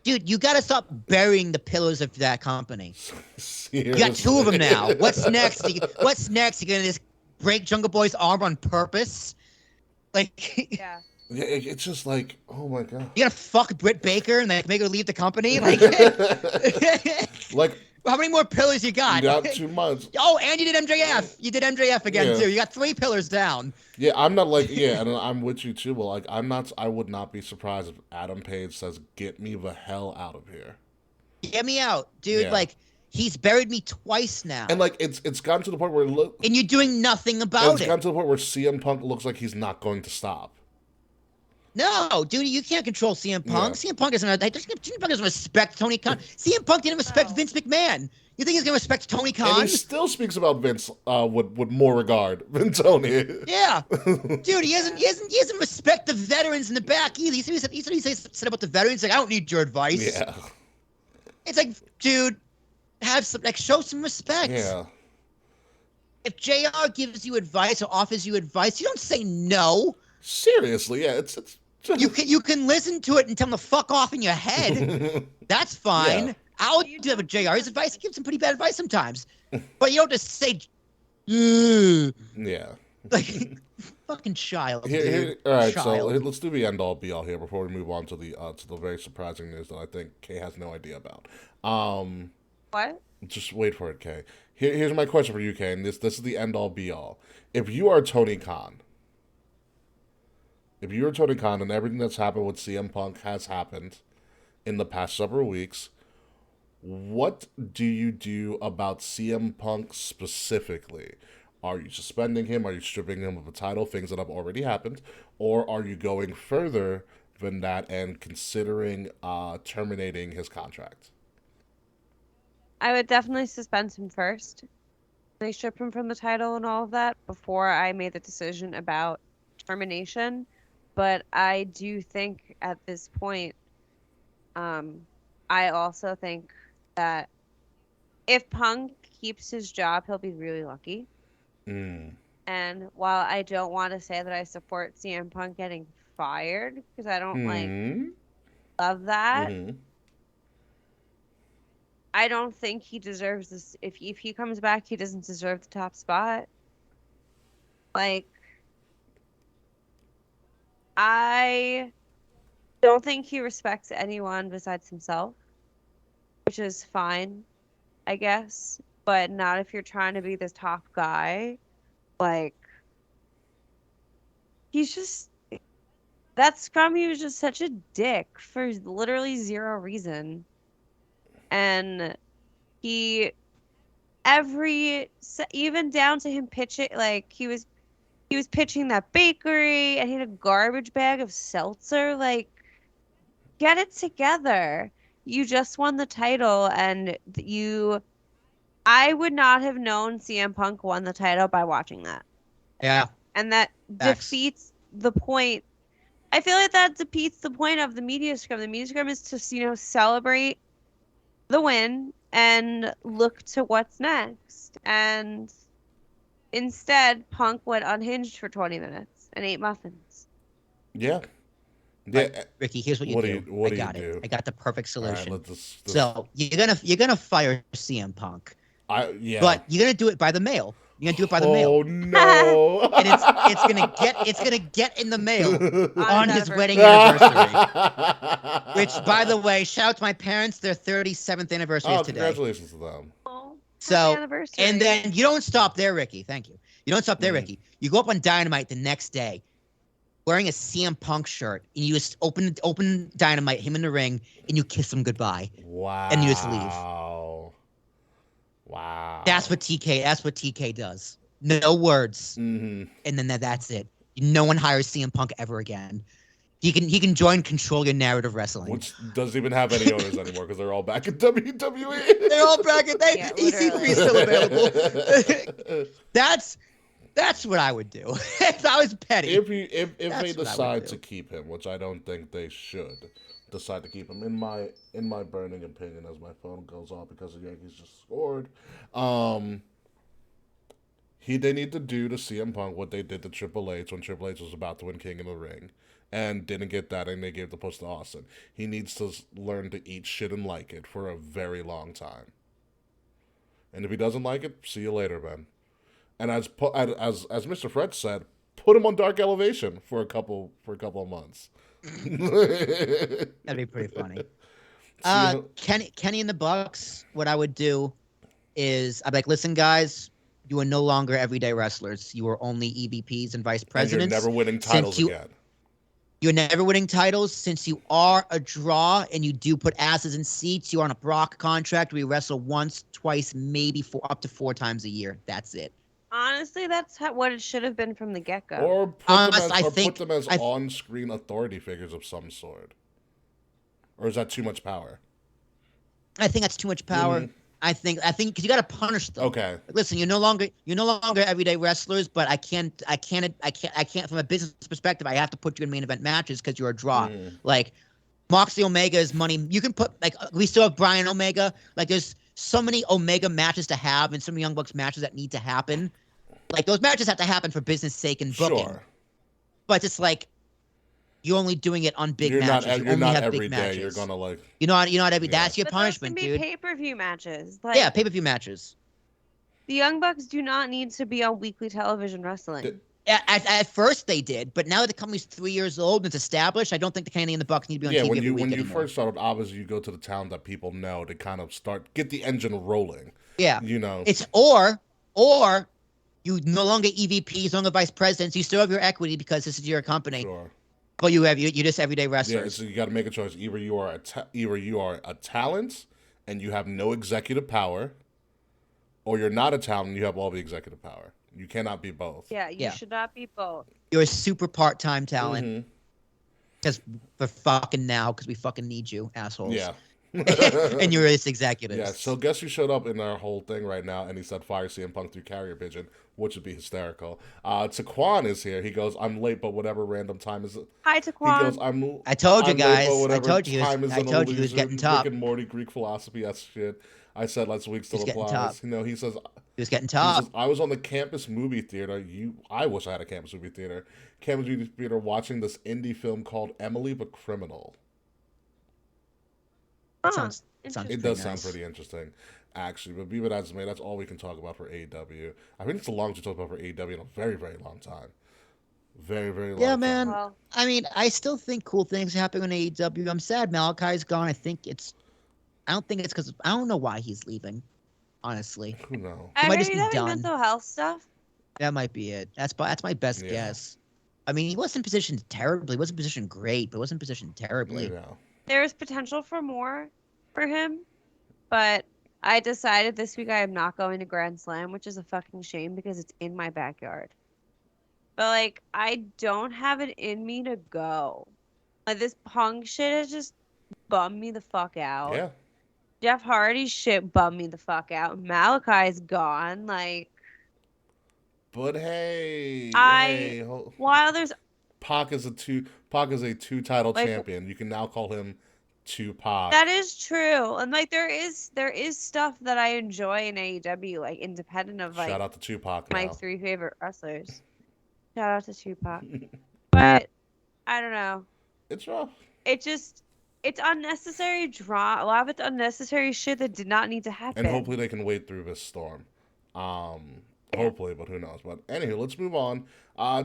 Dude, you got to stop burying the pillars of that company. Seriously. You got two of them now. What's next? What's next? You gonna just break Jungle Boy's arm on purpose? Like, yeah. Yeah, it's just like, oh my god. You gonna fuck Britt Baker and like make her leave the company? Like, like how many more pillars you got? You got 2 months. Oh, and you did MJF. You did MJF again too. You got 3 pillars down. Yeah, I'm not like and I'm with you too. But like, I would not be surprised if Adam Page says, "Get me the hell out of here." Get me out, dude. Yeah. Like, he's buried me twice now. And like, it's gotten to the point where and you're doing nothing about it. It's gotten to the point where CM Punk looks like he's not going to stop. No, dude, you can't control CM Punk. Yeah. CM Punk doesn't respect Tony Khan. CM Punk didn't respect Vince McMahon. You think he's gonna respect Tony Khan? And he still speaks about Vince with more regard than Tony. Yeah, dude, he doesn't respect the veterans in the back either. He said about the veterans, like, I don't need your advice. Yeah, it's like, dude, show some respect. Yeah. If JR gives you advice or offers you advice, you don't say no. Seriously, yeah, it's you can listen to it and tell him to fuck off in your head. That's fine. Yeah. I'll do that with JR. His advice, he gives some pretty bad advice sometimes. But you don't just say, yeah. Like, fucking child. All right, so let's do the end all be all here before we move on to the very surprising news that I think Kay has no idea about. What? Just wait for it, Kay. Here's my question for you, Kay, and this is the end all be all. If you are Tony Khan, and everything that's happened with CM Punk has happened in the past several weeks, what do you do about CM Punk specifically? Are you suspending him? Are you stripping him of a title? Things that have already happened? Or are you going further than that and considering terminating his contract? I would definitely suspend him first. They strip him from the title and all of that before I made the decision about termination. But I do think at this point, I also think that if Punk keeps his job, he'll be really lucky. And while I don't want to say that I support CM Punk getting fired, because I don't love that, I don't think he deserves this. If he comes back, he doesn't deserve the top spot. Like, I don't think he respects anyone besides himself, which is fine. I guess, but not if you're trying to be the top guy. Like, he's just that scrum. He was just such a dick for literally zero reason, and he even down to him pitching like he was pitching that bakery and he had a garbage bag of seltzer. Like, get it together. You just won the title and I would not have known CM Punk won the title by watching that. Yeah. And that defeats the point. I feel like that defeats the point of the media scrum. The media scrum is to, celebrate the win and look to what's next. And instead, Punk went unhinged for 20 minutes and ate muffins. Yeah. Right, Ricky, here's what you do. I got it. I got the perfect solution. Right, so you're gonna fire CM Punk. Yeah. But you're gonna do it by the mail. You're gonna do it by the mail. Oh no! And it's gonna get in the mail on his wedding anniversary. Which, by the way, shout out to my parents. Their 37th anniversary is today. Congratulations to them. Oh, so, and then you don't stop there, Ricky. Thank you. You don't stop there, Ricky. You go up on Dynamite the next day, wearing a CM Punk shirt, and you just open Dynamite, him in the ring, and you kiss him goodbye. Wow. And you just leave. Wow. That's what TK does. No words. Mm-hmm. And then that's it. No one hires CM Punk ever again. He can join Control Your Narrative Wrestling. Which doesn't even have any owners anymore because they're all back in WWE. They're all back in EC3 is still available. That's what I would do. If I was petty. If they decide to keep him, which I don't think they should decide to keep him, in my burning opinion, as my phone goes off because the Yankees just scored, they need to do to CM Punk what they did to Triple H when Triple H was about to win King of the Ring and didn't get that, and they gave the push to Austin. He needs to learn to eat shit and like it for a very long time. And if he doesn't like it, see you later, man. And as Mr. Fred said, put him on Dark Elevation for a couple of months. That'd be pretty funny. Kenny and the Bucks, what I would do is I'd be like, listen, guys, you are no longer everyday wrestlers. You are only EVPs and vice presidents. And you're never winning titles again. You're never winning titles since you are a draw and you do put asses in seats. You're on a Brock contract where you wrestle once, twice, maybe up to 4 times a year. That's it. Honestly, that's what it should have been from the get-go. Or put them as on-screen authority figures of some sort. Or is that too much power? I think that's too much power. Mm-hmm. I think because you got to punish them. Okay. Listen, you're no longer everyday wrestlers, but I can't from a business perspective. I have to put you in main event matches because you're a draw. Like Moxley Omega is money. You can put we still have Brian Omega. Like there's so many Omega matches to have and so many Young Bucks matches that need to happen. Like those matches have to happen for business sake and booking. Sure. But it's like you're only doing it on big matches. You're not every day. Matches. You're gonna like. You're not every. Yeah. That's your punishment, dude. Those can be pay-per-view matches. Pay-per-view matches. The Young Bucks do not need to be on weekly television wrestling. At first they did, but now that the company's 3 years old and it's established, I don't think the Kenny and the Bucks need to be on TV every week when you anymore. first started, obviously you go to the town that people know to kind of get the engine rolling. Yeah, it's or you no longer EVPs, no longer vice presidents. You still have your equity because this is your company. Sure. But you're just everyday wrestlers. Yeah, so you got to make a choice. Either you are a talent and you have no executive power, or you're not a talent and you have all the executive power. You cannot be both. Yeah, you should not be both. You're a super part-time talent. Because for fucking now, because we fucking need you, assholes. Yeah. And you're his executive. Yeah, so guess who showed up in our whole thing right now, and he said fire CM Punk through carrier pigeon, which would be hysterical. Taquan is here. He goes, I'm late, but whatever random time is it. Hi, Taquan. He goes, I told you guys. I told you he was getting top. Rick and Morty, Greek philosophy, that's shit. I said last week still applies. He says he was getting top. I was on the campus movie theater. I wish I had a campus movie theater. Campus movie theater watching this indie film called Emily the Criminal. It does sound pretty interesting, actually. But be that as it may, that's all we can talk about for AEW. I think it's the longest we talk about for AEW in a very, very long time. Very, very long time. Yeah, man. Well, I mean, I still think cool things happen on AEW. I'm sad Malachi's gone. I don't think it's because I don't know why he's leaving. honestly. Who knows? I might heard just he's be having done. mental health stuff. That might be it. That's my best guess. I mean, he wasn't positioned terribly. He wasn't positioned great, but wasn't positioned terribly. Yeah. There's potential for more for him, but I decided this week I am not going to Grand Slam, which is a fucking shame because it's in my backyard. But like, I don't have it in me to go. Like this Punk shit has just bummed me the fuck out. Yeah. Jeff Hardy's shit bummed me the fuck out. Malachi's gone. Like But hey, I, while there's Pac is a two title like champion. You can now call him Tupac. that is true, and like there is stuff that I enjoy in AEW, like independent of like Shout out to Tupac my now. 3 favorite wrestlers. Shout out to Tupac. But I don't know. It's rough. It's unnecessary drama. A lot of it's unnecessary shit that did not need to happen. And hopefully they can wade through this storm. Hopefully, but who knows. But anywho, let's move on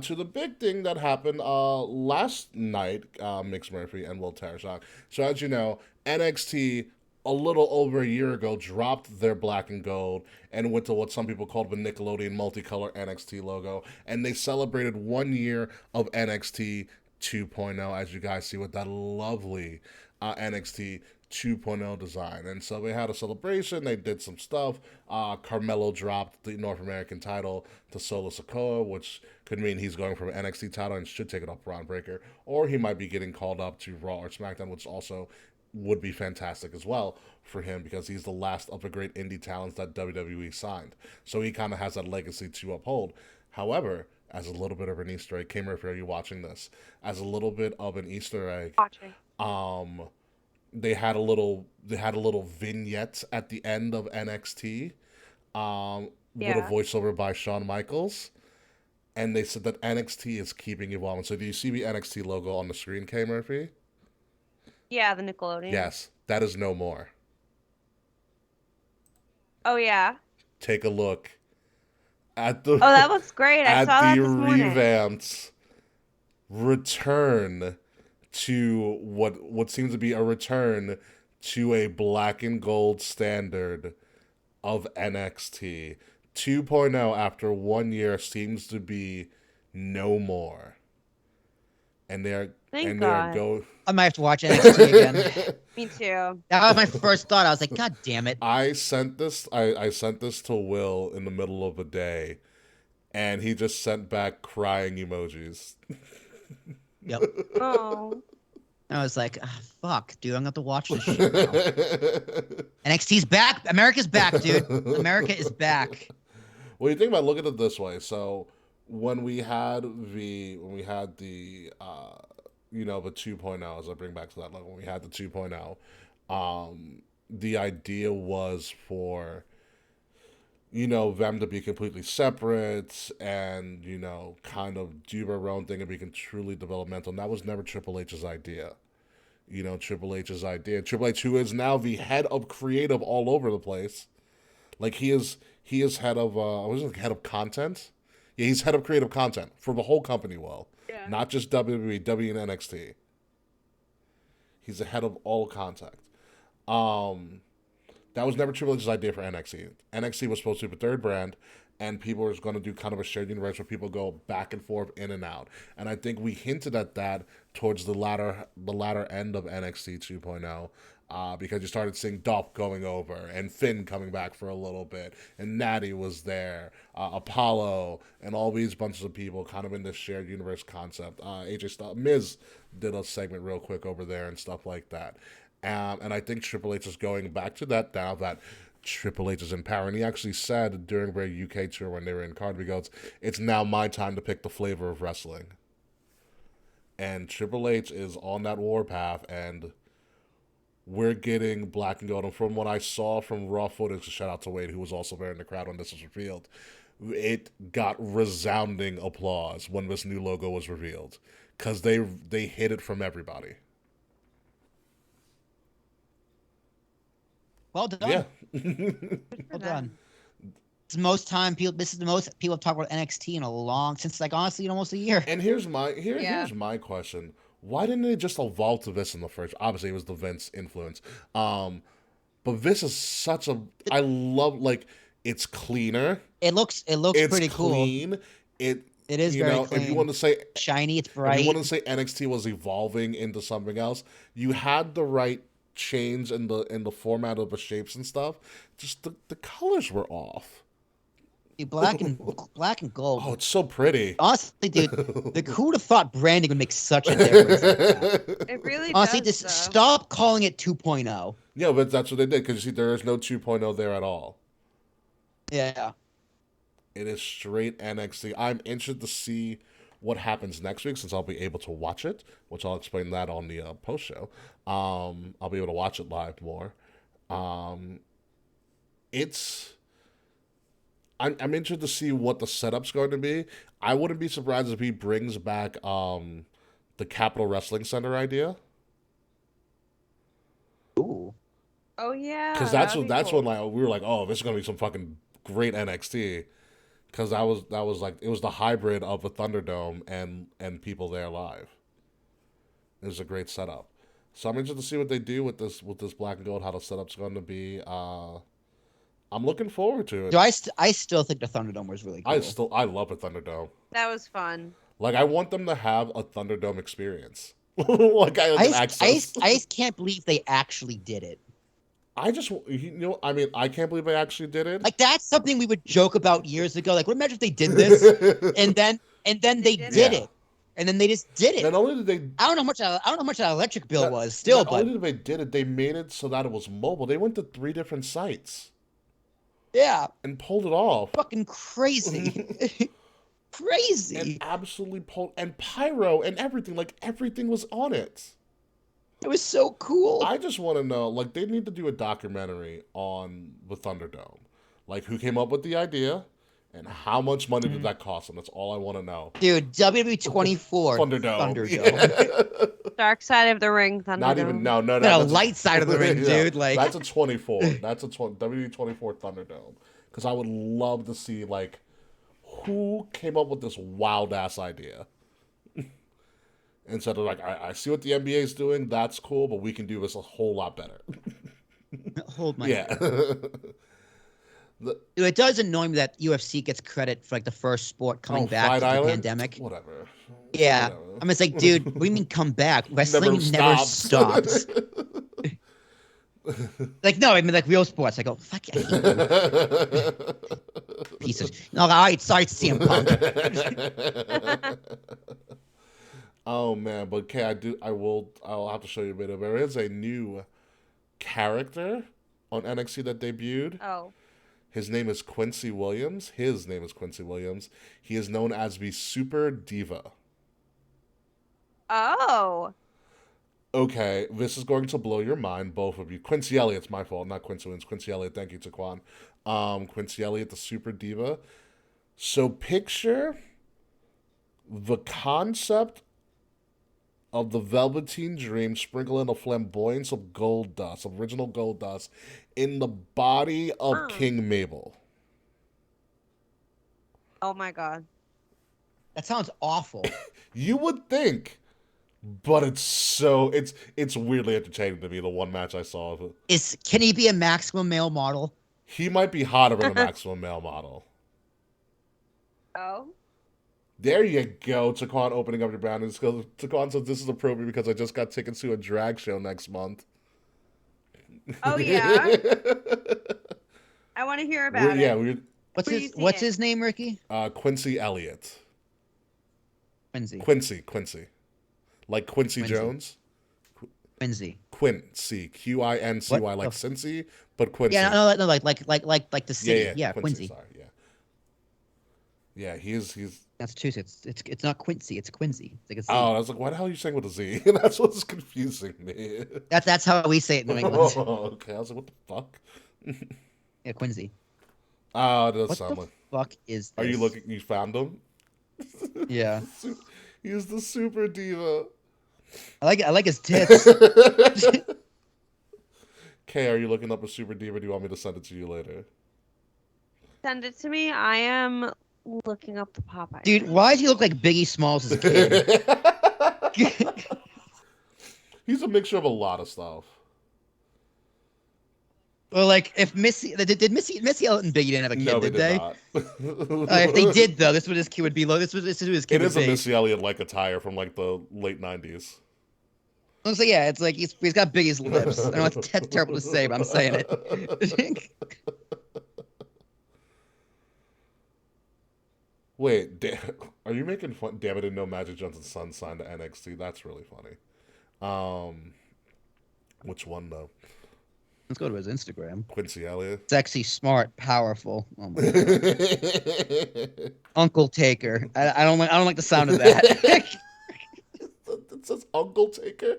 to the big thing that happened last night, Mix Murphy and Will Tarashak. So as you know, NXT a little over a year ago dropped their black and gold and went to what some people called the Nickelodeon multicolor NXT logo. And they celebrated 1 year of NXT 2.0, as you guys see with that lovely NXT 2.0 design. And so they had a celebration. They did some stuff. Carmelo dropped the North American title to Solo Sikoa, which could mean he's going for an NXT title and should take it off Braun Breaker. Or he might be getting called up to Raw or SmackDown, which also would be fantastic as well for him because he's the last of the great indie talents that WWE signed. So he kind of has that legacy to uphold. However, as a little bit of an Easter egg, K-Murphy, are you watching this? As a little bit of an Easter egg, they had a little vignette at the end of NXT with a voiceover by Shawn Michaels, and they said that NXT is keeping evolving. So do you see the NXT logo on the screen, K Murphy? Yeah, the Nickelodeon. Yes, that is no more. Oh yeah. Take a look at the. Oh, that looks great. I saw that this morning. At the revamped return to what seems to be a return to a black and gold standard of NXT 2.0 after 1 year seems to be no more. And they're Thank God. I might have to watch NXT again. Me too. That was my first thought. I was like, God damn it. I sent this to Will in the middle of the day, and he just sent back crying emojis. Yep. Oh. I was like, oh, fuck, dude, I'm going to have to watch this shit now. NXT's back. America's back, dude. America is back. Well, you think about it, look at it this way. So when we had the the 2.0, as I bring back to that level, when we had the 2.0, the idea was for them to be completely separate and, kind of do their own thing and be truly developmental. And that was never Triple H's idea. Triple H's idea. Triple H, who is now the head of creative all over the place. Like, he is head of, head of content? Yeah, he's head of creative content for the whole company, Yeah. Not just WWE, W and NXT. He's the head of all content. That was never Triple H's idea for NXT. NXT was supposed to be the third brand, and people were going to do kind of a shared universe where people go back and forth, in and out. And I think we hinted at that towards the latter end of NXT 2.0, because you started seeing Dolph going over, and Finn coming back for a little bit, and Natty was there, Apollo, and all these bunches of people kind of in this shared universe concept. AJ Styles, Miz did a segment real quick over there and stuff like that. And I think Triple H is going back to that now that Triple H is in power. And he actually said during their UK tour when they were in Cardiff, he goes, "It's now my time to pick the flavor of wrestling." And Triple H is on that warpath, and we're getting black and gold. And from what I saw from Raw footage, shout out to Wade, who was also there in the crowd when this was revealed, it got resounding applause when this new logo was revealed. Because they hid it from everybody. Well done. Yeah. Well done. This is the most people have talked about NXT in a long, since like honestly almost a year. And here's my question. Why didn't they just evolve to this in the first? Obviously, it was the Vince influence. But But this is such a. I love like it's cleaner. It looks It's pretty clean. cool. It It is you very know clean. if you want to say shiny, it's if you bright. want to say NXT was evolving into something else, you had the right change in the format of the shapes and stuff. Just the colors were off. Black and gold. Oh, it's so pretty. Honestly, dude, who'd have thought branding would make such a difference? Like that? It really Honestly, does. just stop calling it 2.0. Yeah, but that's what they did because you see, there is no 2.0 there at all. Yeah. It is straight NXT. I'm interested to see what happens next week since I'll be able to watch it, which I'll explain that on the post show. I'll be able to watch it live more. I'm interested to see what the setup's going to be. I wouldn't be surprised if he brings back the Capitol Wrestling Center idea. Ooh. Oh yeah. Because that's when like we were like, oh, this is gonna be some fucking great NXT. Because that was like it was the hybrid of the Thunderdome and people there live. It was a great setup. So I'm interested to see what they do with this black and gold, how the setup's going to be. I'm looking forward to it. I still think the Thunderdome was really cool. I love a Thunderdome. That was fun. Like I want them to have a Thunderdome experience. Like I just can't believe they actually did it. I mean, I can't believe they actually did it. Like that's something we would joke about years ago. Like, what imagine if they did this and then they did it. And then they just did it. Not only did they, I don't know how much that electric bill was still, not only did they did it, they made it so that it was mobile. They went to 3 different sites. Yeah. And pulled it off. Fucking crazy. Crazy. And absolutely and pyro and everything. Like everything was on it. It was so cool. I just want to know, like, they need to do a documentary on the Thunderdome. Like, who came up with the idea and how much money did that cost them? That's all I want to know. Dude, WWE 24 Thunderdome. Yeah. Dark side of the ring, Thunderdome. Not even, no. No, light side of the ring, dude. Like that's a 24. That's a WWE 24 Thunderdome. Because I would love to see, like, who came up with this wild-ass idea. Instead of like, I see what the NBA is doing, that's cool, but we can do this a whole lot better. Hold my hand. It does annoy me that UFC gets credit for like the first sport coming back from the pandemic. Whatever. Yeah. I'm just like, dude, what do you mean come back? Wrestling never stops. Like, no, I mean like real sports. I go, fuck you. Pieces. No, all right, sorry, CM Punk. Oh man, but I'll have to show you a bit of it. There is a new character on NXT that debuted. Oh. His name is Quincy Williams. He is known as the Super Diva. Oh. Okay, this is going to blow your mind, both of you. Quincy Elliott's my fault, not Quincy Williams. Quincy Elliott, thank you, Taquan. Quincy Elliott, the Super Diva. So picture the concept of the Velveteen Dream sprinkling a flamboyance of gold dust, original gold dust, in the body of King Mabel. Oh my god. That sounds awful. You would think, but it's weirdly entertaining to me, the one match I saw of it. Can he be a maximum male model? He might be hotter than a maximum male model. Oh. There you go, Taquan, opening up your boundaries. Taquan says this is appropriate because I just got tickets to a drag show next month. Oh yeah. I want to hear about it. Yeah, what's his name, Ricky? Quincy Elliott. Quincy. Like Quincy Jones. Quincy. Quincy. Quincy, like Cincy, but Quincy. Yeah, no, like the city. Yeah, Quincy. Sorry, yeah, he's. Massachusetts. It's not Quincy. It's Quincy. It's like a Z. Oh, I was like, why the hell are you saying with a Z? That's what's confusing me. That's how we say it in New England. Oh, okay. I was like, what the fuck? Yeah, Quincy. Oh, it does what sound the like. Fuck is this? Are you looking? You found him? Yeah. He's the Super Diva. I like his tits. Kay, are you looking up a Super Diva? Do you want me to send it to you later? Send it to me. I am looking up the Popeye. Dude, why does he look like Biggie Smalls as a kid? He's a mixture of a lot of stuff. Well, like if did Missy Elliott and Biggie didn't have a kid, No, they did did they? not. If they did though, this is what his kid would be. This is who his kid It would is a be. Missy Elliott like attire from like the late 90s. So yeah, it's like he's got Biggie's lips. I know it's terrible to say, but I'm saying it. Wait, are you making fun? Damn, I didn't know Magic Johnson's son signed to NXT. That's really funny. Which one though? Let's go to his Instagram. Quincy Elliott. Sexy, smart, powerful. Oh my God. Uncle Taker. I don't like the sound of that. It says Uncle Taker.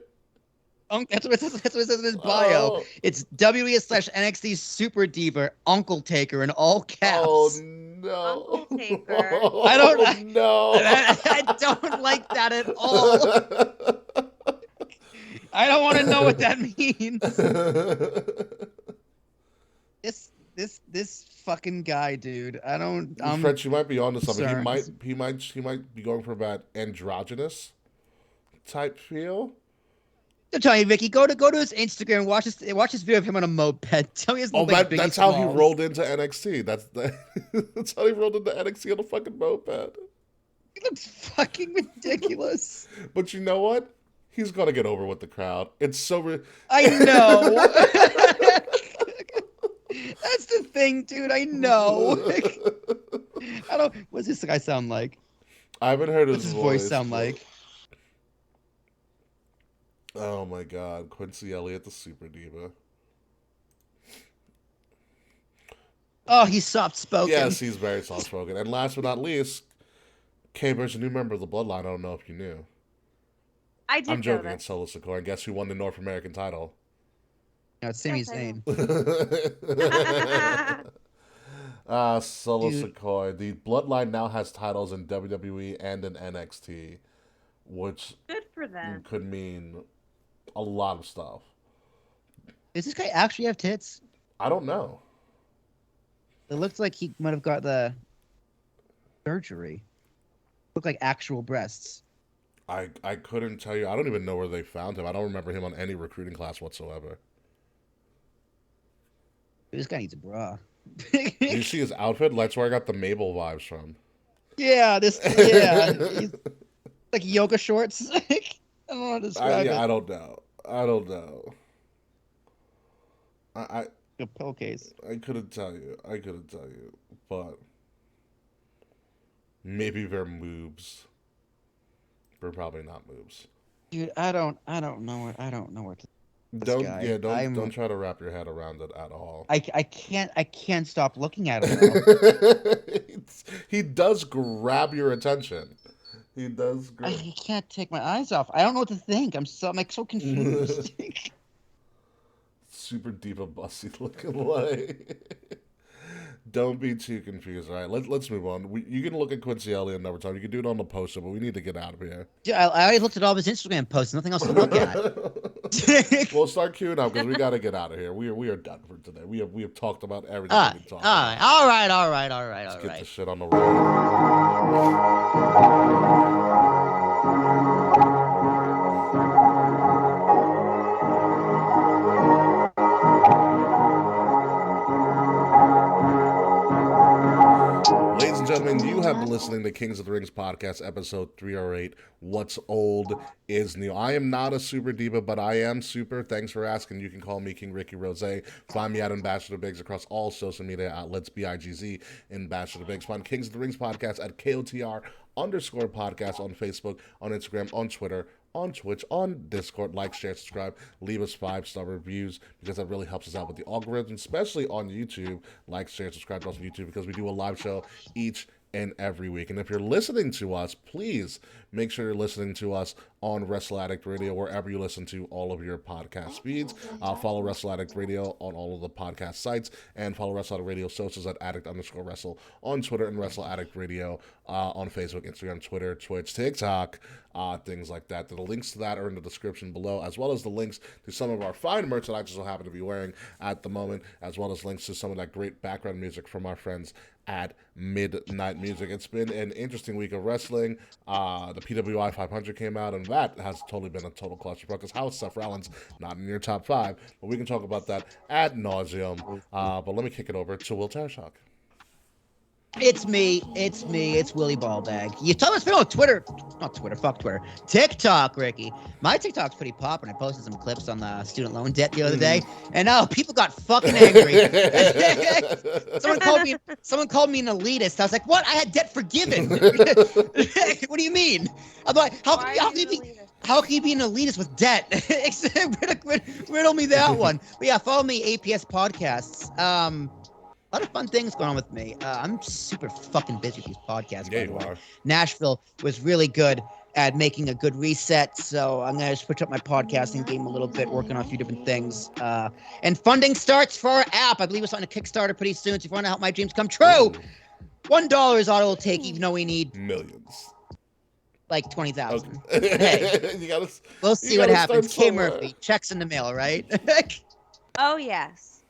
That's what it says in his bio. Oh. It's WWE/NXT Super Diva Uncle Taker in all caps. Oh no. Uncle Taker. I don't know. I don't like that at all. I don't want to know what that means. This fucking guy, dude. I don't. French, you might be onto something. Concerns. He might be going for that androgynous type feel. I'm telling you, Vicky, go to his Instagram, watch his video of him on a moped. Tell me his That's how he rolled into NXT. That's how he rolled into NXT on a fucking moped. He looks fucking ridiculous. But you know what? He's gonna get over with the crowd. It's so. I know. That's the thing, dude. I know. I don't. What's this guy sound like? I haven't heard What's his voice sound like? Oh my God, Quincy Elliott, the Super Diva. Oh, he's soft spoken. Yes, he's very soft spoken. And last but not least, K-Bird's a new member of the Bloodline. I don't know if you knew. I did I'm joking. know It's Solo Sikoa, and guess who won the North American title? No, it's Sami Zayn. Solo Dude. Sikoa. The Bloodline now has titles in WWE and in NXT, which Good for them. could mean a lot of stuff. Does this guy actually have tits? I don't know. It looks like he might have got the surgery. Look like actual breasts. I couldn't tell you. I don't even know where they found him. I don't remember him on any recruiting class whatsoever. This guy needs a bra. Did you see his outfit? That's where I got the Mabel vibes from. Yeah, he's like yoga shorts. I don't know how to describe it. I don't know. I A pillowcase. I couldn't tell you. But maybe they're moves. They're probably not moves. Dude, I don't know what to. Don't try to wrap your head around it at all. I can't stop looking at him. Though. He does grab your attention. He does. I can't take my eyes off. I don't know what to think. I'm so confused. Super Diva Bussy looking like. Don't be too confused. All right, let's move on. You can look at Quincy Elliott another time. You can do it on the poster, but we need to get out of here. Yeah, I already looked at all of his Instagram posts. Nothing else to look at. We'll start queuing up because we got to get out of here. We are done for today. We have talked about everything we can talk about. All right. Let's get this shit on the road. Ladies and gentlemen, you have been listening to Kings of the Rings podcast, episode 308. What's old is new. I am not a super diva, but I am super. Thanks for asking. You can call me King Ricky Rose. Find me at Ambassador Biggs across all social media outlets, BIGZ, Ambassador Biggs. Find Kings of the Rings podcast at KOTR _podcast on Facebook, on Instagram, on Twitter, on Twitch, on Discord. Like, share, subscribe, leave us 5-star reviews because that really helps us out with the algorithm, especially on YouTube. Like, share, subscribe to us on YouTube because we do a live show each and every week. And if you're listening to us, please make sure you're listening to us on Wrestle Addict Radio, wherever you listen to all of your podcast feeds. Follow Wrestle Addict Radio on all of the podcast sites, and follow Wrestle Addict Radio socials at Addict_Wrestle on Twitter, and Wrestle Addict Radio on Facebook, Instagram, Twitter, Twitch, TikTok, things like that. The links to that are in the description below, as well as the links to some of our fine merch that I just so happen to be wearing at the moment, as well as links to some of that great background music from our friends at Midnight Music. It's been an interesting week of wrestling. The PWI 500 came out, and that has totally been a total clusterfuck. Because how is Seth Rollins not in your top 5? But we can talk about that ad nauseum. But let me kick it over to Will Tarashok. It's me. It's Willie Ballbag. You told us on Twitter. Not Twitter, fuck Twitter. TikTok, Ricky. My TikTok's pretty poppin'. I posted some clips on the student loan debt the other day. And people got fucking angry. someone called me an elitist. I was like, what? I had debt forgiven. What do you mean? I'm like, how can you be an elitist with debt? Riddle me that one. But yeah, follow me, APS Podcasts. A lot of fun things going on with me. I'm super fucking busy with these podcasts. Yeah, you are. Nashville was really good at making a good reset, so I'm going to switch up my podcasting game a little bit, working on a few different things. And funding starts for our app. I believe it's on a Kickstarter pretty soon, so if you want to help my dreams come true, $1 is all it'll take, even though we need millions. Like 20,000. Okay. Hey, we'll see what happens. K. Murphy, checks in the mail, right? Oh, yes.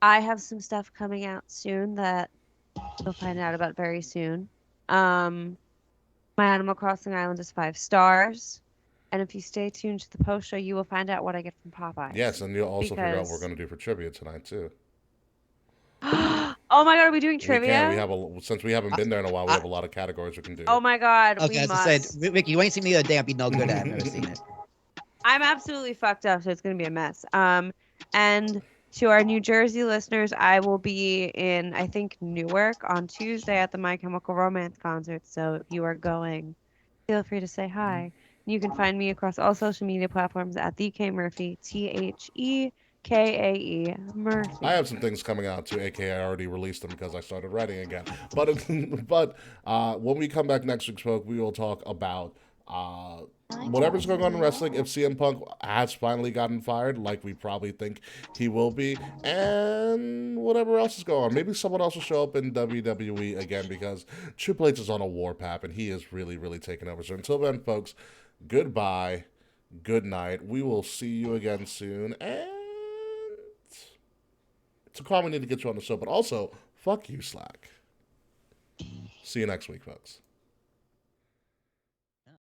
I have some stuff coming out soon that you'll find out about very soon. My Animal Crossing Island is 5 stars. And if you stay tuned to the post show, you will find out what I get from Popeye. Yes, and you'll also figure out what we're going to do for trivia tonight, too. Oh my god, are we doing trivia? Since we haven't been there in a while, we have a lot of categories we can do. Oh my god, okay, we must. I said, Ricky, you ain't seen me the other day. I'd be no good at it. I've never seen it. I'm absolutely fucked up, so it's going to be a mess. And to our New Jersey listeners, I will be in, I think, Newark on Tuesday at the My Chemical Romance concert. So if you are going, feel free to say hi. You can find me across all social media platforms at the K Murphy, TheKae Murphy. I have some things coming out too, aka I already released them because I started writing again. But when we come back next week, folks, we will talk about whatever's going on in wrestling. If CM Punk has finally gotten fired, like we probably think he will be, and whatever else is going on. Maybe someone else will show up in WWE again because Triple H is on a warpath and he is really, really taking over. So until then, folks, goodbye, good night. We will see you again soon, and it's a call we need to get you on the show, but also, fuck you, Slack. See you next week, folks.